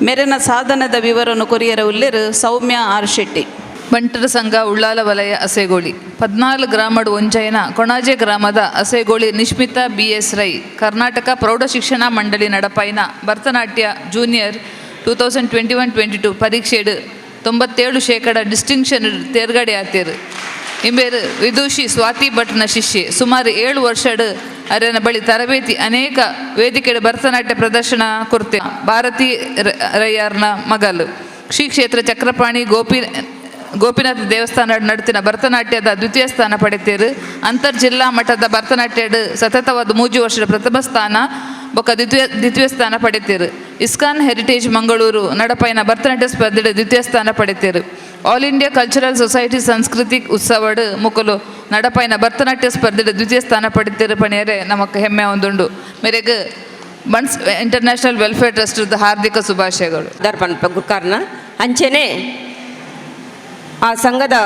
ಮೇರಿನ ಸಾಧನದ ವಿವರವನ್ನು ಕೊರಿಯರ ಉಲ್ಲೇರು ಸೌಮ್ಯ R. ಶೆಟ್ಟಿ. ಬಂಟರ ಸಂಘ ಉಳ್ಳಾಲ ವಲಯ ಅಸೆಗೋಳಿ 14 ಗ್ರಾಮಡ್ ಒಂಜೈನ ಕೊಣಾಜೆ ಗ್ರಾಮದ ಅಸೆಗೋಳಿ ನಿಶ್ಮಿತಾ BS ರೈ ಕರ್ನಾಟಕ ಪ್ರೌಢ ಶಿಕ್ಷಣ ಮಂಡಳಿ ನಡಪೈನ ಭರತನಾಟ್ಯ ಜೂನಿಯರ್ 2021-22 ಪರೀಕ್ಷೆಡು 97% ಡಿಸ್ಟಿಂಕ್ಷನ್ ತೇರ್ಗಡೆ ಆತೇರು. ಇಂಬೇರು ವಿದೂಷಿ ಸ್ವಾತಿ ಭಟ್ನ ಶಿಷ್ಯೆ ಸುಮಾರು 7 ವರ್ಷಡು ಅರೆನ ಬಳಿ ತರಬೇತಿ ಅನೇಕ ವೇದಿಕೆಡು ಭರತನಾಟ್ಯ ಪ್ರದರ್ಶನ ಕೊರ್ತೆ. ಭಾರತಿ ರೈಯಾರ್ನ ಮಗಲು ಶ್ರೀ ಕ್ಷೇತ್ರ ಚಕ್ರಪಾಣಿ ಗೋಪಿನಾಥ ದೇವಸ್ಥಾನ ನಡುತ್ತಿನ ಭರತನಾಟ್ಯದ ದ್ವಿತೀಯ ಸ್ಥಾನ ಪಡೆತೇರು. ಅಂತರ್ಜಿಲ್ಲಾ ಮಟ್ಟದ ಭರತನಾಟ್ಯಡ್ ಸತತವಾದ 3 ವರ್ಷದ ಪ್ರಥಮ ಸ್ಥಾನ ಬೊಕ್ಕ ದ್ವಿತೀಯ ಸ್ಥಾನ ಪಡೆತೇರು. ಇಸ್ಕಾನ್ ಹೆರಿಟೇಜ್ ಮಂಗಳೂರು ನಡಪೈನ ಭರತನಾಟ್ಯ ಸ್ಪರ್ಧೆಡ್ ದ್ವಿತೀಯ ಸ್ಥಾನ ಪಡೆತೇರು. ಆಲ್ ಇಂಡಿಯಾ ಕಲ್ಚರಲ್ ಸೊಸೈಟಿ ಸಾಂಸ್ಕೃತಿಕ ಉತ್ಸವಡ್ ಮುಕ್ಕಲು ನಡಪೈನ ಭರತನಾಟ್ಯ ಸ್ಪರ್ಧೆಡ್ ದ್ವಿತೀಯ ಸ್ಥಾನ ಪಡೆತೇರು. ಪಣಿಯರೆ ನಮಕ್ ಹೆಮ್ಮೆ ಒಂದುಂಡು. ಮೇರೆಗೆ ಬನ್ಸ್ ಇಂಟರ್ನ್ಯಾಷನಲ್ ವೆಲ್ಫೇರ್ ಟ್ರಸ್ಟ್ ಹಾರ್ದಿಕ ಶುಭಾಶಯಗಳು. ದರ್ಪಣ ಗುರ್ಕಾರ್ನ ಅಂಚೆನೆ ಆ ಸಂಘದ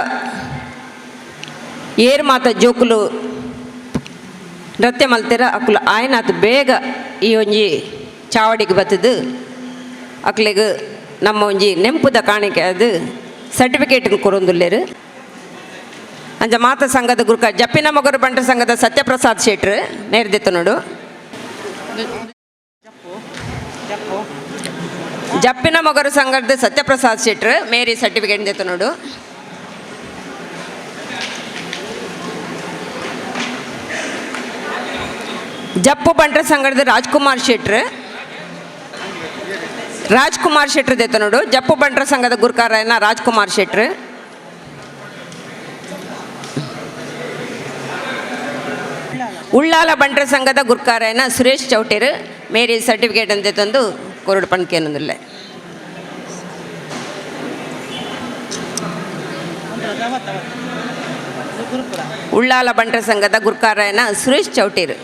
ಏರ್ ಮಾತ ಜೋಕುಲು ನೃತ್ಯ ಮಲ್ತೆರ ಅಕ್ಲು ಆಯ್ನಾತ್ ಬೇಗ ಈ ಒಂಜಿ ಚಾವಡಿಗೆ ಬತ್ತದು ಅಕ್ಲೆಗೆ ನಮ್ಮ ಒಂಜಿ ನೆಂಪುದ ಕಾಣಿಕೆ ಅದು ಸರ್ಟಿಫಿಕೇಟ್ ಕೊರೊಂದುಲ್ಲೇರು. ಅಂಚ ಮಾತ ಸಂಘದ ಗುರುಕ ಜಪ್ಪಿನ ಮಗರು ಬಂಟ ಸಂಘದ ಸತ್ಯಪ್ರಸಾದ್ ಶೆಟ್ರು ನೇರ್ದಿತ್ತು ನೋಡು. ಜಪ್ಪಿನ ಮಗರು ಸಂಘದ ಸತ್ಯಪ್ರಸಾದ್ ಶೆಟ್ರು ಮೇರಿ ಸರ್ಟಿಫಿಕೇಟ್ ದಿತ್ತು ನೋಡು. ಜಪ್ಪು ಬಂಟ್ರ ಸಂಘದ ರಾಜ್ಕುಮಾರ್ ಶೆಟ್ರು ದೇತ ನೋಡು. ಜಪ್ಪು ಬಂಟ್ರ ಸಂಘದ ಗುರುಕಾರನ ರಾಜ್ಕುಮಾರ್ ಶೆಟ್ರು. ಉಳ್ಳಾಲ ಬಂಟ್ರ ಸಂಘದ ಗುರುಕಾರನ ಸುರೇಶ್ ಚೌಟೇರು ಮೇರಿ ಸರ್ಟಿಫಿಕೇಟ್ ಅಂತ ತಂದು ಕೊರಡು ಪಣಕ್ಕೆ ಅನ್ನೋದಿಲ್ಲ. ಉಳ್ಳಾಲ ಬಂಟ್ರ ಸಂಘದ ಗುರುಕಾರನ ಸುರೇಶ್ ಚೌಟೇರು.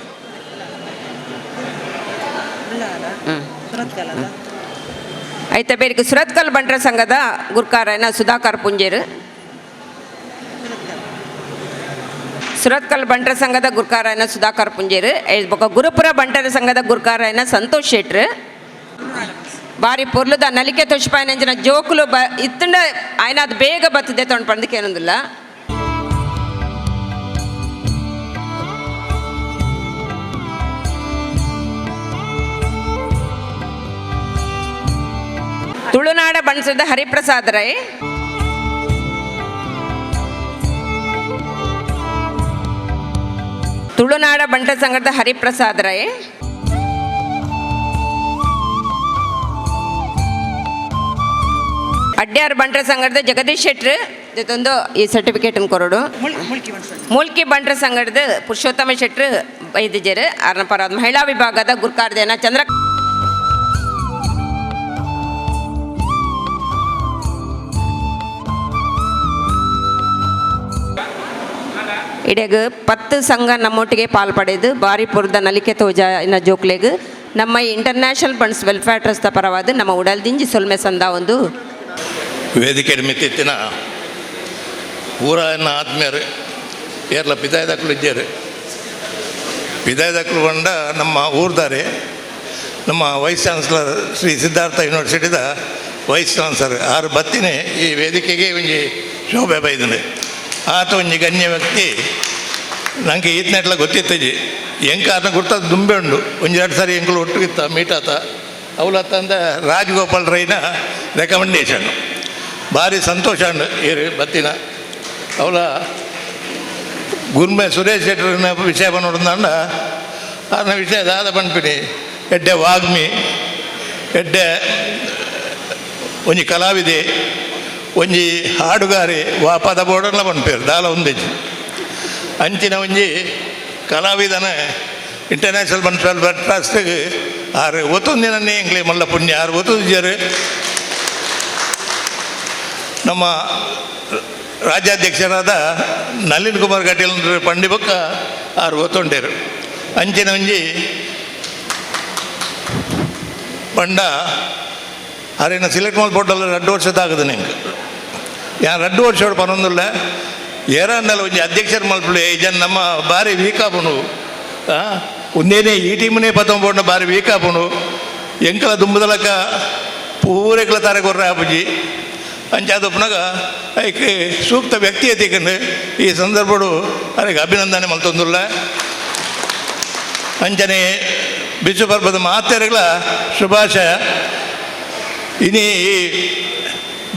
ಐತೆ ಬೇರಿಗೆ ಸುರತ್ಕಲ್ ಬಂಟ್ರ ಸಂಘದ ಗುರುಕಾರನ ಸುಧಾಕರ್ ಪುಂಜೇರು. ಸುರತ್ಕಲ್ ಬಂಟರ ಸಂಘದ ಗುರ್ಕಾರಾಯನ ಸುಧಾಕರ್ ಪುಂಜೇರು ಬೊಕ ಗುರುಪುರ ಬಂಟರ ಸಂಘದ ಗುರ್ಕಾರಾಯನ ಸಂತೋಷ್ ಶೆಟ್ರು ಬಾರಿ ಪೊರ್ಲುದ ನಲಿಕೆ ತೊಚ್ಪಾಯನಂಚಿನ ಜೋಕುಲು ಇತ್ತಂಡ ಆಯ್ನ ಅದು ಬೇಗ ಬತ್ತದೆ ತೊಂಡು ಪಂದಕ್ಕೆ ಏನೊಂದಿಲ್ಲ. ತುಳುನಾಡ ಬಣ್ಸದ ಹರಿಪ್ರಸಾದ್ ರೈ ತುಳುನಾಡ ಬಂಟ ಸಂಘದ ಹರಿಪ್ರಸಾದ್ ರೈ ಅಡ್ಯಾರ್ ಬಂಟ್ರ ಸಂಘದ ಜಗದೀಶ್ ಶೆಟ್ರು ಜೊತೊಂದು ಈ ಸರ್ಟಿಫಿಕೇಟ್ ಕೊರೋಡು. ಮೂಲ್ಕಿ ಬಂಟ್ರ ಸಂಘದ ಪುರುಷೋತ್ತಮ ಶೆಟ್ರು ವೈದ್ಯರು ಆರನ ಪರಾದ ಮಹಿಳಾ ವಿಭಾಗದ ಗುರ್ಕಾರ್ದೇನ ಚಂದ್ರ ಇಡೆಗ್ 10 ಸಂಘ ನಮ್ಮೊಟ್ಟಿಗೆ ಪಾಲ್ಪಡೆದು ಬಾರಿ ಪುರದ ನಲಿಕೆ ತೋಜ ಇನ್ನ ಜೋಕ್ಲೆಗ್ ನಮ್ಮ ಇಂಟರ್ನ್ಯಾಷನಲ್ ಬಂಡ್ಸ್ ವೆಲ್ಫೇರ್ ಟ್ರಸ್ಟ್ ಪರವಾದ ನಮ್ಮ ಉಡಲ್ದಿಂಜಿ ಸೊಲ್ಮೆ ಸಂದ ಒಂದು ವೇದಿಕೆ ಮಿತ್ತಿತ್ತಿನ ಊರ ಆತ್ಮೀಯರು ಏರ್ಲ ಪಿದಾಯದಾಕ್ಲು ಇದ್ದೇರು. ಪಿದಾಯದಾಕ್ಲು ಬಂಡ ನಮ್ಮ ಊರ್ದಾರೆ ನಮ್ಮ ವೈಸ್ ಚಾನ್ಸಲರ್ ಶ್ರೀ ಸಿದ್ಧಾರ್ಥ ಯೂನಿವರ್ಸಿಟಿದ ವೈಸ್ ಚಾನ್ಸಲರ್ ಆರು ಬತ್ತಿನೇ ಈ ವೇದಿಕೆಗೆ ಒಂಜಿ ಶೋಭೆ ಬೈದನೆ ಆತ ಒಂಜಿ ಗಣ್ಯ ವ್ಯಕ್ತಿ. ನನಗೆ ಈತನೆಟ್ಲ ಗೊತ್ತಿತ್ತಜಿ ಎಂಕ ಆತನ ಗುರ್ತದ ದುಂಬೆ ಉಂಡು ಒಂಜಿ 2 ಸಾರಿ ಎಂಕಲು ಒಟ್ಟಿಗಿತ್ತ ಮೀಟಾತ ಅವಲತ್ತ ಅಂದ ರಾಜಗೋಪಾಲ್ ರೈನ ರೆಕಮೆಂಡೇಶನ್ ಭಾರಿ ಸಂತೋಷ ಉಂಡು ಏರು ಬತ್ತಿನ ಅವಳ ಗುರ್ಮೆ ಸುರೇಶ್ ಶೆಟ್ಟರ್ನ ವಿಷಯ ನೋಡಿದಂಡ ಆತನ ವಿಷಯ ದಾದ ಪಂಪಿನಿ ಎಡ್ಡೆ ವಾಗ್ಮಿ ಎಡ್ಡೆ ಒಂಜಿ ಕಲಾವಿದೆ ಒಂಜಿ ಹಾಡುಗಾರಿ ವಾ ಪದ ಬೋರ್ಡಲ್ಲ ಪಂಪೇರು ದಾಲ ಒಂದೇಜಿ ಅಂಚಿನ ಒಂಜಿ ಕಲಾವಿದನ ಇಂಟರ್ನ್ಯಾಷನಲ್ ಬಂಡ್ಸ್ ವೆಲ್ಫೇರ್ ಟ್ರಸ್ಟ್ಗೆ ಆರು ಒತ್ತೊಂದಿನೇ ಎಂಗ್ಲೇ ಮಲ್ಲ ಪುಣ್ಯ ಆರು ಒತ್ತುಜರು ನಮ್ಮ ರಾಜ್ಯಾಧ್ಯಕ್ಷರಾದ ನಳಿನ್ ಕುಮಾರ್ ಕಟೀಲ್ ಪಂಡಿ ಬೊಕ್ಕ ಆರು ಒತ್ತೊಂಡೇರು ಅಂಚಿನ ಒಂಜಿ ಪಂಡ ಅರೇನ ಸಿಲೆಕ್ಟ್ ಮಾಡಿ ಪೋಟಲ್ಲ 2 ವರ್ಷದ ಆಗದು ನಿಂಗೆ ಯಾರು 2 ವರ್ಷ ಪರೊಂದಿಲ್ಲ ಏರನ್ನೆಲ್ಲ ಒಂಜಿ ಅಧ್ಯಕ್ಷರು ಮಲ್ಪುಳೆ ಜನ ನಮ್ಮ ಭಾರಿ ವೀಕಾಪುನು ಒಂದೇನೇ ಈ ಟೀಮನೇ ಪತ್ತೊಂಬೋಣ ಭಾರಿ ವೀಕಾಪುನು ಎಂಕಲ ದುಂಬದಲಕ ಪೂರೆಕಲ ತಾರೆ ಕೊರ್ರೆ ಆಪುಜಿ ಅಂಚಾದಪ್ಪನಾಗ ಅದಕ್ಕೆ ಸೂಕ್ತ ವ್ಯಕ್ತಿ ಎತ್ತಿಕೊಂಡು ಈ ಸಂದರ್ಭಡು ಅದಕ್ಕೆ ಅಭಿನಂದನೆ ಮಲ್ತೊಂದಿಲ್ಲ. ಅಂಚನೆ ಬಿಸು ಪರ್ಬದ ಮಾತೆರೆಗಳ ಶುಭಾಶಯ. ಇನಿ ಈ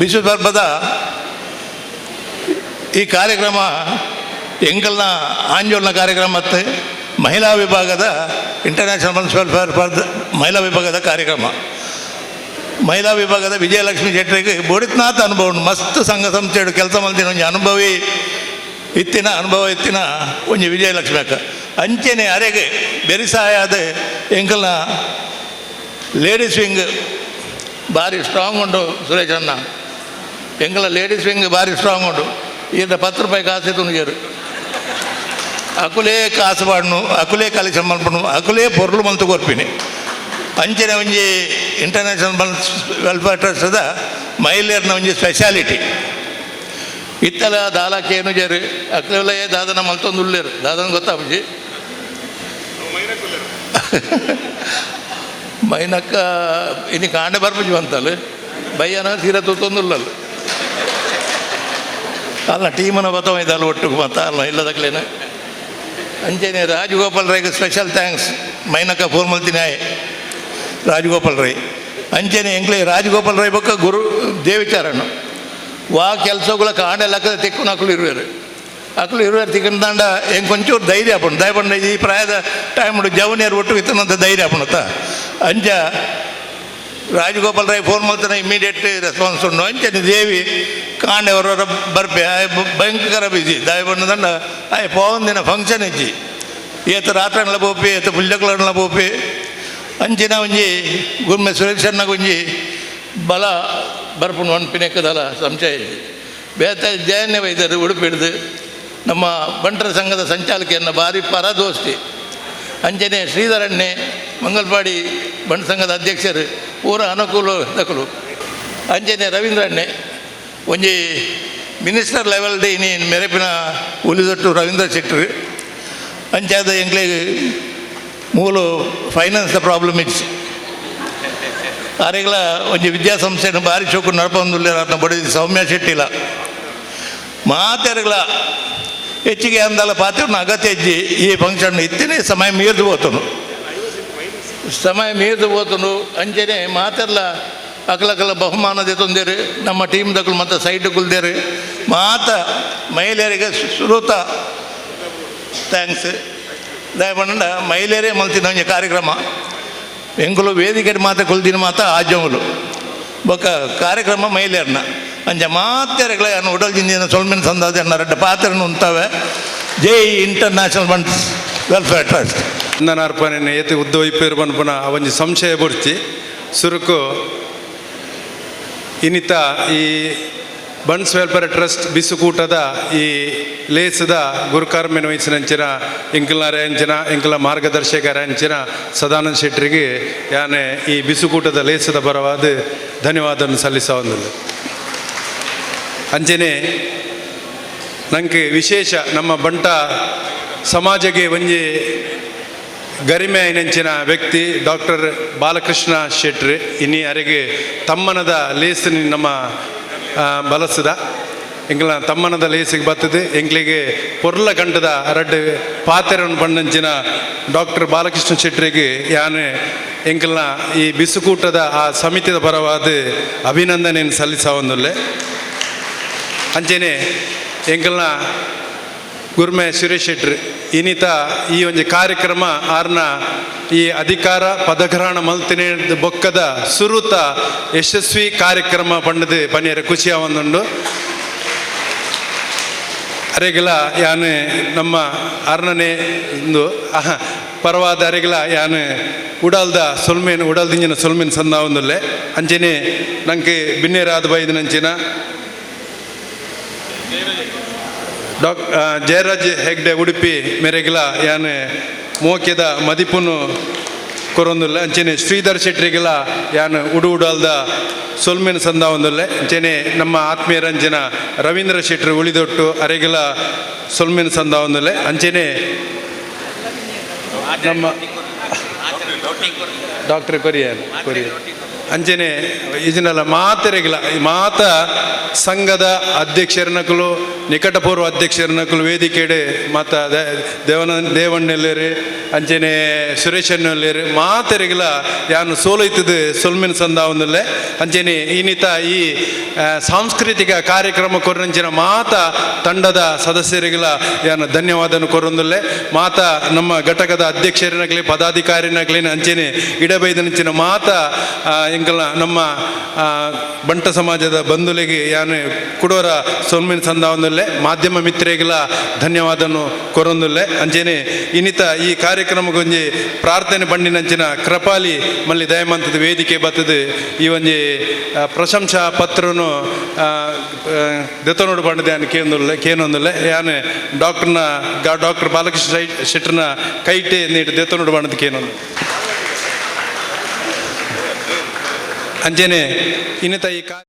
ಬಿಸು ಪರ್ಬದ ಈ ಕಾರ್ಯಕ್ರಮ ಎಂಕಲ್ನ ಆಂಜೋಲ್ನ ಕಾರ್ಯಕ್ರಮ ಮತ್ತು ಮಹಿಳಾ ವಿಭಾಗದ ಇಂಟರ್ನ್ಯಾಷನಲ್ ಬಂಡ್ಸ್ ವೆಲ್ಫೇರ್ ಮಹಿಳಾ ವಿಭಾಗದ ಕಾರ್ಯಕ್ರಮ. ಮಹಿಳಾ ವಿಭಾಗದ ವಿಜಯಲಕ್ಷ್ಮಿ ಶೆಟ್ಟರಿಗೆ ಬೋಡಿತ್ನಾಥ ಅನುಭವ ಉಂಟು. ಮಸ್ತ್ ಸಂಘ ಸಂಸ್ಥೆಡು ಕೆಲಸ ಮಲ್ತಿನ ಒಂಜಿ ಅನುಭವ ಇತ್ತಿನ ಒಂಜಿ ವಿಜಯಲಕ್ಷ್ಮಿ ಅಕ್ಕ ಅಂಚೆನೆ ಅರೆಗೆ ಬೆರಿಸಾಯಾದ ಎಂಕಲ್ನ ಲೇಡೀಸ್ ವಿಂಗ್ ಭಾರಿ ಸ್ಟ್ರಾಂಗ್ ಉಂಟು. ಸುರೇಶ್ ಅಣ್ಣ ಎಂಕಲ ಲೇಡೀಸ್ ವಿಂಗ್ ಭಾರಿ ಸ್ಟ್ರಾಂಗ್ ಉಂಟು. ಈಗ 10 ರೂಪಾಯಿ ಕಾಸು ತುಣಿಯರು ಅಕುಲೇ ಕಾಸು ಪಾಡ್ನು ಅಕುಲೇ ಕಲೆಕ್ಷನ್ ಮಲ್ಪನು ಅಕುಲೇ ಪೊರ್ಲು ಮಂತು ಕೊರ್ಪಿನಿ ಅಂಚಿನ ಒಂಜಿ ಇಂಟರ್ನ್ಯಾಷನಲ್ ಬಂಡ್ಸ್ ವೆಲ್ಫೇರ್ ಟ್ರಸ್ಟ್ದ ಮಹಿಳೆಯರ್ನ ಒಂಜಿ ಸ್ಪೆಷಾಲಿಟಿ ಇತ್ತಲ ದಾಲಕ್ಕೆ ಏನು ಜರು ಅಕ್ಲೆಲ್ಲ ದಾದನ ಮಲ್ತೊಂದು ಉಳ್ಳೇರು ದಾದನ ಗೊತ್ತಾಪುಜಿ ಮೈನಕ್ಕ ಇನ್ನು ಕಾಂಡೆ ಬರ್ಪುಜಿ ಅಂತಲ್ಲ ಬಯ್ಯನ ಸೀರೆ ತುತ್ತೊಂದುಲ್ಲಲ್ಲ ಅಲ್ಲ ಟೀಮನ ಬತ್ತವ ಇದಲ್ಲ ಒಟ್ಟಿಗೆ ಮತ್ತ ಅಲ್ಲ ಇಲ್ಲದಕ್ಲೇನೆ ಅಂಚೆನೆ ರಾಜಗೋಪಾಲ್ ರೈಗೆ ಸ್ಪೆಷಲ್ ಥ್ಯಾಂಕ್ಸ್ ಮೈನಕ್ಕ ಫೋನ್ ಮಲ್ತಿನಾಯ್ ರಾಜಗೋಪಾಲ್ ರೈ ಅಂಚೆನೆ ಎಂಕ್ಲೆ ರಾಜಗೋಪಾಲ್ ರೈ ಬೊಕ್ಕ ಗುರು ದೇವಿಚಾರಣ್ಣ ವಾ ಕೆಲಸಗಳ ಕಾಂಡೆ ಲೆಕ್ಕದ ತೆಕ್ಕು ಅಕ್ಲು ಇರುವರು ತಿಕ್ಕಂಡ ಹೆಂಗೆ ಕೊಂಚೂರು ಧೈರ್ಯ ಹಾಪುಂಡು ದಯಪಂಡ ಈ ಪ್ರಾಯದ ಟೈಮ್ ಜವನಿಯರು ಒಟ್ಟು ಇತ್ತನಂತ ಧೈರ್ಯ ಹಾಪುಣತ್ತ ಅಂಚ ರಾಜಗೋಪಾಲ್ ರೈ ಫೋನ್ ಮಾಡ್ತಾನೆ ಇಮಿಡಿಯೇಟ್ ರೆಸ್ಪಾನ್ಸ್ ಉಂಡು ಅಂಚನೆ ದೇವಿ ಕಾಂಡೆ ಹೊರ ಬರ್ಪೆ ಭಯಂಕರ ಬಿಸಿ ದಯಪಂಡ ಆಯ್ ಪೋಂದಿನ ಫಂಕ್ಷನ್ ಇಜ್ಜಿ ಏತ ರಾತ್ರಿಗಳ ಪೋಪಿ ಏತ ಪುಲ್ಯಕಲ ಪೋಪಿ ಅಂಚಿನ ಒಂಜಿ ಗುರ್ಮೆ ಸುರೇಶಣ್ಣ ಒಂಜಿ ಬಲ ಬರ್ಪುಂಡು ಒನ್ಪಿನೆಕ್ಕದಲ್ಲ ಸಂಶಯ ಬೇತ ಜಯನ್ಯ ವೈದ್ಯರು ಉಡುಪಿ ಹಿಡಿದು ನಮ್ಮ ಬಂಟರ ಸಂಘದ ಸಂಚಾಲಕಿಯನ್ನು ಭಾರಿ ಪರದೋಸ್ತಿ ಅಂಚನೆ ಶ್ರೀಧರಣ್ಣೆ ಮಂಗಲ್ಪಾಡಿ ಬಂಟ ಸಂಘದ ಅಧ್ಯಕ್ಷರು ಪೂರ ಅನುಕೂಲ ದಕ್ಕಲು ಅಂಚನೆ ರವೀಂದ್ರಣ್ಣೆ ಒಂಜಿ ಮಿನಿಸ್ಟರ್ ಲೆವೆಲ್ಡ್ ಇನಿ ಮೆರೆಪಿನ ಉಲಿದೊಟ್ಟು ರವೀಂದ್ರ ಶೆಟ್ಟರು ಅಂಚಾದ ಎಂಕ್ಲೆಗ್ ಮೂಲು ಫೈನಾನ್ಸ್ ಪ್ರಾಬ್ಲಮ್ ಇತ್ತು ಅರೆಗಳ ಒಂದು ವಿದ್ಯಾಸಂಸ್ಥೆಯನ್ನು ಭಾರಿ ಚೌಕು ನಡ್ಪೊಂದುಲ್ಲೇರ ಅದನ್ನ ಬಡಿದ ಸೌಮ್ಯ ಶೆಟ್ಟಿಲ ಮಾತೆರಗಳ ಹೆಚ್ಚಿಗೆ ಅಂದಲ್ಲ ಪಾತ್ರ ಅಗತ್ಯ ಹೆಜ್ಜಿ ಈ ಫಂಕ್ಷನ್ ಇತ್ತನೇ ಸಮಯ ಮೀರ್ದು ಹೋತನು ಅಂಚನೆ ಮಾತೆಲ್ಲ ಅಕಲಕಲ ಬಹುಮಾನದ ತೊಂದೇರು ನಮ್ಮ ಟೀಮ್ದಕ್ಕಳು ಮತ್ತು ಸೈಡ್ ಕುಲ್ದೇರು ಮಾತ ಮಹಿಳೆಯರಿಗೆ ಸುರೂತ ಥ್ಯಾಂಕ್ಸ್ ದಯಮಾಡ ಮಹಿಳೆಯರೇ ಮಲ್ತಿನ ಒಂಜಿ ಕಾರ್ಯಕ್ರಮ ಎಂಕುಲು ವೇದಿಕೆ ಮಾತ ಕುಲ್ದಿನ ಮಾತ ಆಜಂಗುಲು ಬೊಕ್ಕ ಕಾರ್ಯಕ್ರಮ ಮಹಿಳೆಯರನ್ನ ಅಂಚ ಮಾತೆರೆಗಳ ಉಡಲ್ ಜಿಂದಿನ ಸೊಲ್ಮಿನ ಸಂದಾಜ ರಡ್ಡ ಪಾತ್ರನು ಉಂಟವೆ ಜೈ ಇಂಟರ್ನ್ಯಾಷನಲ್ ಬಂಡ್ಸ್ ವೆಲ್ಫೇರ್ ಟ್ರಸ್ಟ್ ಇಂದನಾರ್ಪನೆ ಏತಿ ಉದ್ದೋಯ್ಪೇರು ಪನ್ಪುನ ಒಂಜಿ ಸಂಶಯ ಬುಡ್ಚಿ ಸುರುಕು ಇನ್ನಿತ ಈ ಬನ್ಸ್ ವೆಲ್ಫೇರ್ ಟ್ರಸ್ಟ್ ಬಿಸುಕೂಟದ ಈ ಲೇಸದ ಗುರುಕಾರ್ಮೆನ ವಹಿಸಿನಂಚಿನ ಇಂಕಲ್ನಾರೆ ಅಂಚಿನ ಇಂಕಲ ಮಾರ್ಗದರ್ಶಕರ ಅಂಚಿನ ಸದಾನಂದ ಶೆಟ್ಟರಿಗೆ ಯಾನೆ ಈ ಬಿಸುಕೂಟದ ಲೇಸದ ಪರವಾದ ಧನ್ಯವಾದವನ್ನು ಸಲ್ಲಿಸೋದಿಲ್ಲ ಅಂಚನೆ ನಂಗೆ ವಿಶೇಷ ನಮ್ಮ ಬಂಟ ಸಮಾಜಕ್ಕೆ ಒಂಜಿ ಗರಿಮೆ ಐನಂಚಿನ ವ್ಯಕ್ತಿ ಡಾಕ್ಟರ್ ಬಾಲಕೃಷ್ಣ ಶೆಟ್ಟಿ ಇನ್ನಿ ಅರೆಗೆ ತಮ್ಮನದ ಲೇಸಿನ ನಮ್ಮ ಬಲಸದ ಎಂಕ್ಲ ತಮ್ಮನದ ಲೇಸಿಗೆ ಬರ್ತದೆ ಎಂಕ್ಲಿಗೆ ಪೊರ್ಲ ಗಂಟದ ರಡ್ಡು ಪಾತೆರನ್ನು ಪಂಡಂಚಿನ ಡಾಕ್ಟರ್ ಬಾಲಕೃಷ್ಣ ಶೆಟ್ಟಿಗೆ ಯಾನೆ ಎಂಕ್ಲನ ಈ ಬಿಸುಕೂಟದ ಆ ಸಮಿತಿಯ ಪರವಾದ ಅಭಿನಂದನೆಯನ್ನು ಸಲ್ಲಿಸೊಂದುಲ್ಲೆ ಅಂಚೆನೆ ಎಂಕಲ್ನ ಗುರ್ಮೆ ಸುರೇಶ್ ಶೆಟ್ಟಿ ಇನ್ನಿತ ಈ ಒಂದು ಕಾರ್ಯಕ್ರಮ ಆರ್ನ ಈ ಅಧಿಕಾರ ಪದಗ್ರಹಣ ಮಲ್ತಿನ ಬೊಕ್ಕದ ಸುರುತ ಯಶಸ್ವಿ ಕಾರ್ಯಕ್ರಮ ಪಂಡದು ಪನಿಯರ ಖುಷಿ ಆವೊಂದುಂಡು ಅರೆಗಿಲ ಯಾನು ನಮ್ಮ ಅರ್ನನೆ ಇಂದು ಪರವಾದ ಅರೆಗಿಲ ಯಾನು ಉಡಲ್ದ ಸೊಲ್ಮೇನು ಉಡಲ್ದಿಂಜಿನ ಸೊಲ್ಮೇನು ಸಂದ ಒಂದುಲ್ಲೆ ಅಂಚೆನೆ ನಂಗೆ ಬಿನ್ನೇರಾದ ಬೈದಿನಂಚಿನ ಜಯರಾಜ್ ಹೆಗ್ಡೆ ಉಡುಪಿ ಮೆರೆಗಿಲ ಯಾನು ಮೋಕ್ಯದ ಮದಿಪುನು ಕೊರೊಂದುಲ್ಲೆ ಅಂಚೆನೆ ಶ್ರೀಧರ್ ಶೆಟ್ಟಿಗಿಲ ಯಾನು ಉಡಲ್ದ ಸೊಲ್ಮೇನು ಸಂದ ಒಂದುಲ್ಲೆ ಅಂಚೆನೆ ನಮ್ಮ ಆತ್ಮೀಯರಂಜನ ರವೀಂದ್ರ ಶೆಟ್ಟಿ ಉಳಿದೊಟ್ಟು ಅರೆಗಿಲ ಸೊಲ್ಮೇನು ಸಂದ ಒಂದುಲ್ಲೆ ಅಂಚೆನೆ ನಮ್ಮ ಡಾಕ್ಟರ್ ಕೊರಿಯನ್ ಅಂಚನೆ ಇದನ್ನೆಲ್ಲ ಮಾತೆರೆಗಿಲ್ಲ ಮಾತ ಸಂಘದ ಅಧ್ಯಕ್ಷರನಕಲು ನಿಕಟಪೂರ್ವ ಅಧ್ಯಕ್ಷರನಕಲು ವೇದಿಕೆಡೆ ಮಾತ ದೇವಣ್ಣೆಲ್ಲೇರು ಅಂಚನೆ ಸುರೇಶನ್ನಲ್ಲೇರು ಮಾತೆರೆಗಿಲ್ಲ ಯಾನು ಸೋಲೈತದ ಸೊಲ್ಮಿನ ಸಂದ ಒಂದಲ್ಲೇ ಅಂಚನೆ ಇನ್ನಿತ ಈ ಸಾಂಸ್ಕೃತಿಕ ಕಾರ್ಯಕ್ರಮ ಕೊರಂಚಿನ ಮಾತ ತಂಡದ ಸದಸ್ಯರಿಗೆಲ್ಲ ಯಾನು ಧನ್ಯವಾದನು ಕೊರೊಂದಲ್ಲೇ ಮಾತ ನಮ್ಮ ಘಟಕದ ಅಧ್ಯಕ್ಷರನಾಗಲಿ ಪದಾಧಿಕಾರಿನಾಗಲಿ ಅಂಚನೆ ಇಡಬೈದನಂಚಿನ ಮಾತ ಎಂಕಲ್ನ ನಮ್ಮ ಬಂಟ ಸಮಾಜದ ಬಂಧುಲಿಗೆ ಯಾನು ಕುಡೋರ ಸೊಲ್ಮಿನ ಸಂದ ಒಂದಲ್ಲೇ ಮಾಧ್ಯಮ ಮಿತ್ರರಿಗೆಲ್ಲ ಧನ್ಯವಾದನು ಕೊರೊಂದುಲ್ಲೆ ಅಂಚೆನೆ ಇನ್ನಿತ ಈ ಕಾರ್ಯಕ್ರಮಗೊಂಜಿ ಪ್ರಾರ್ಥನೆ ಬಂಡಿನಂಚಿನ ಕೃಪಾಲಿ ಮಲ್ಲಿ ದಯಮಂತದ ವೇದಿಕೆ ಬರ್ತದೆ ಈ ಒಂಜಿ ಪ್ರಶಂಸಾ ಪತ್ರನು ದೆತ್ತನೋಡು ಬಂಡದೆ ಅನ್ನು ಕೇನೊಂದುಲ್ಲೆ ಯಾನು ಡಾಕ್ಟರ್ ಬಾಲಕೃಷ್ಣ ಶೆಟ್ಟರ್ನ ಕೈಟೆ ನೀಡಿ ದೆತ್ತನೋಡು ಬಂಡದ ಕೇನೊಂದು ಅಂಚೆನೆ ಇನ್ನಿತ ಈ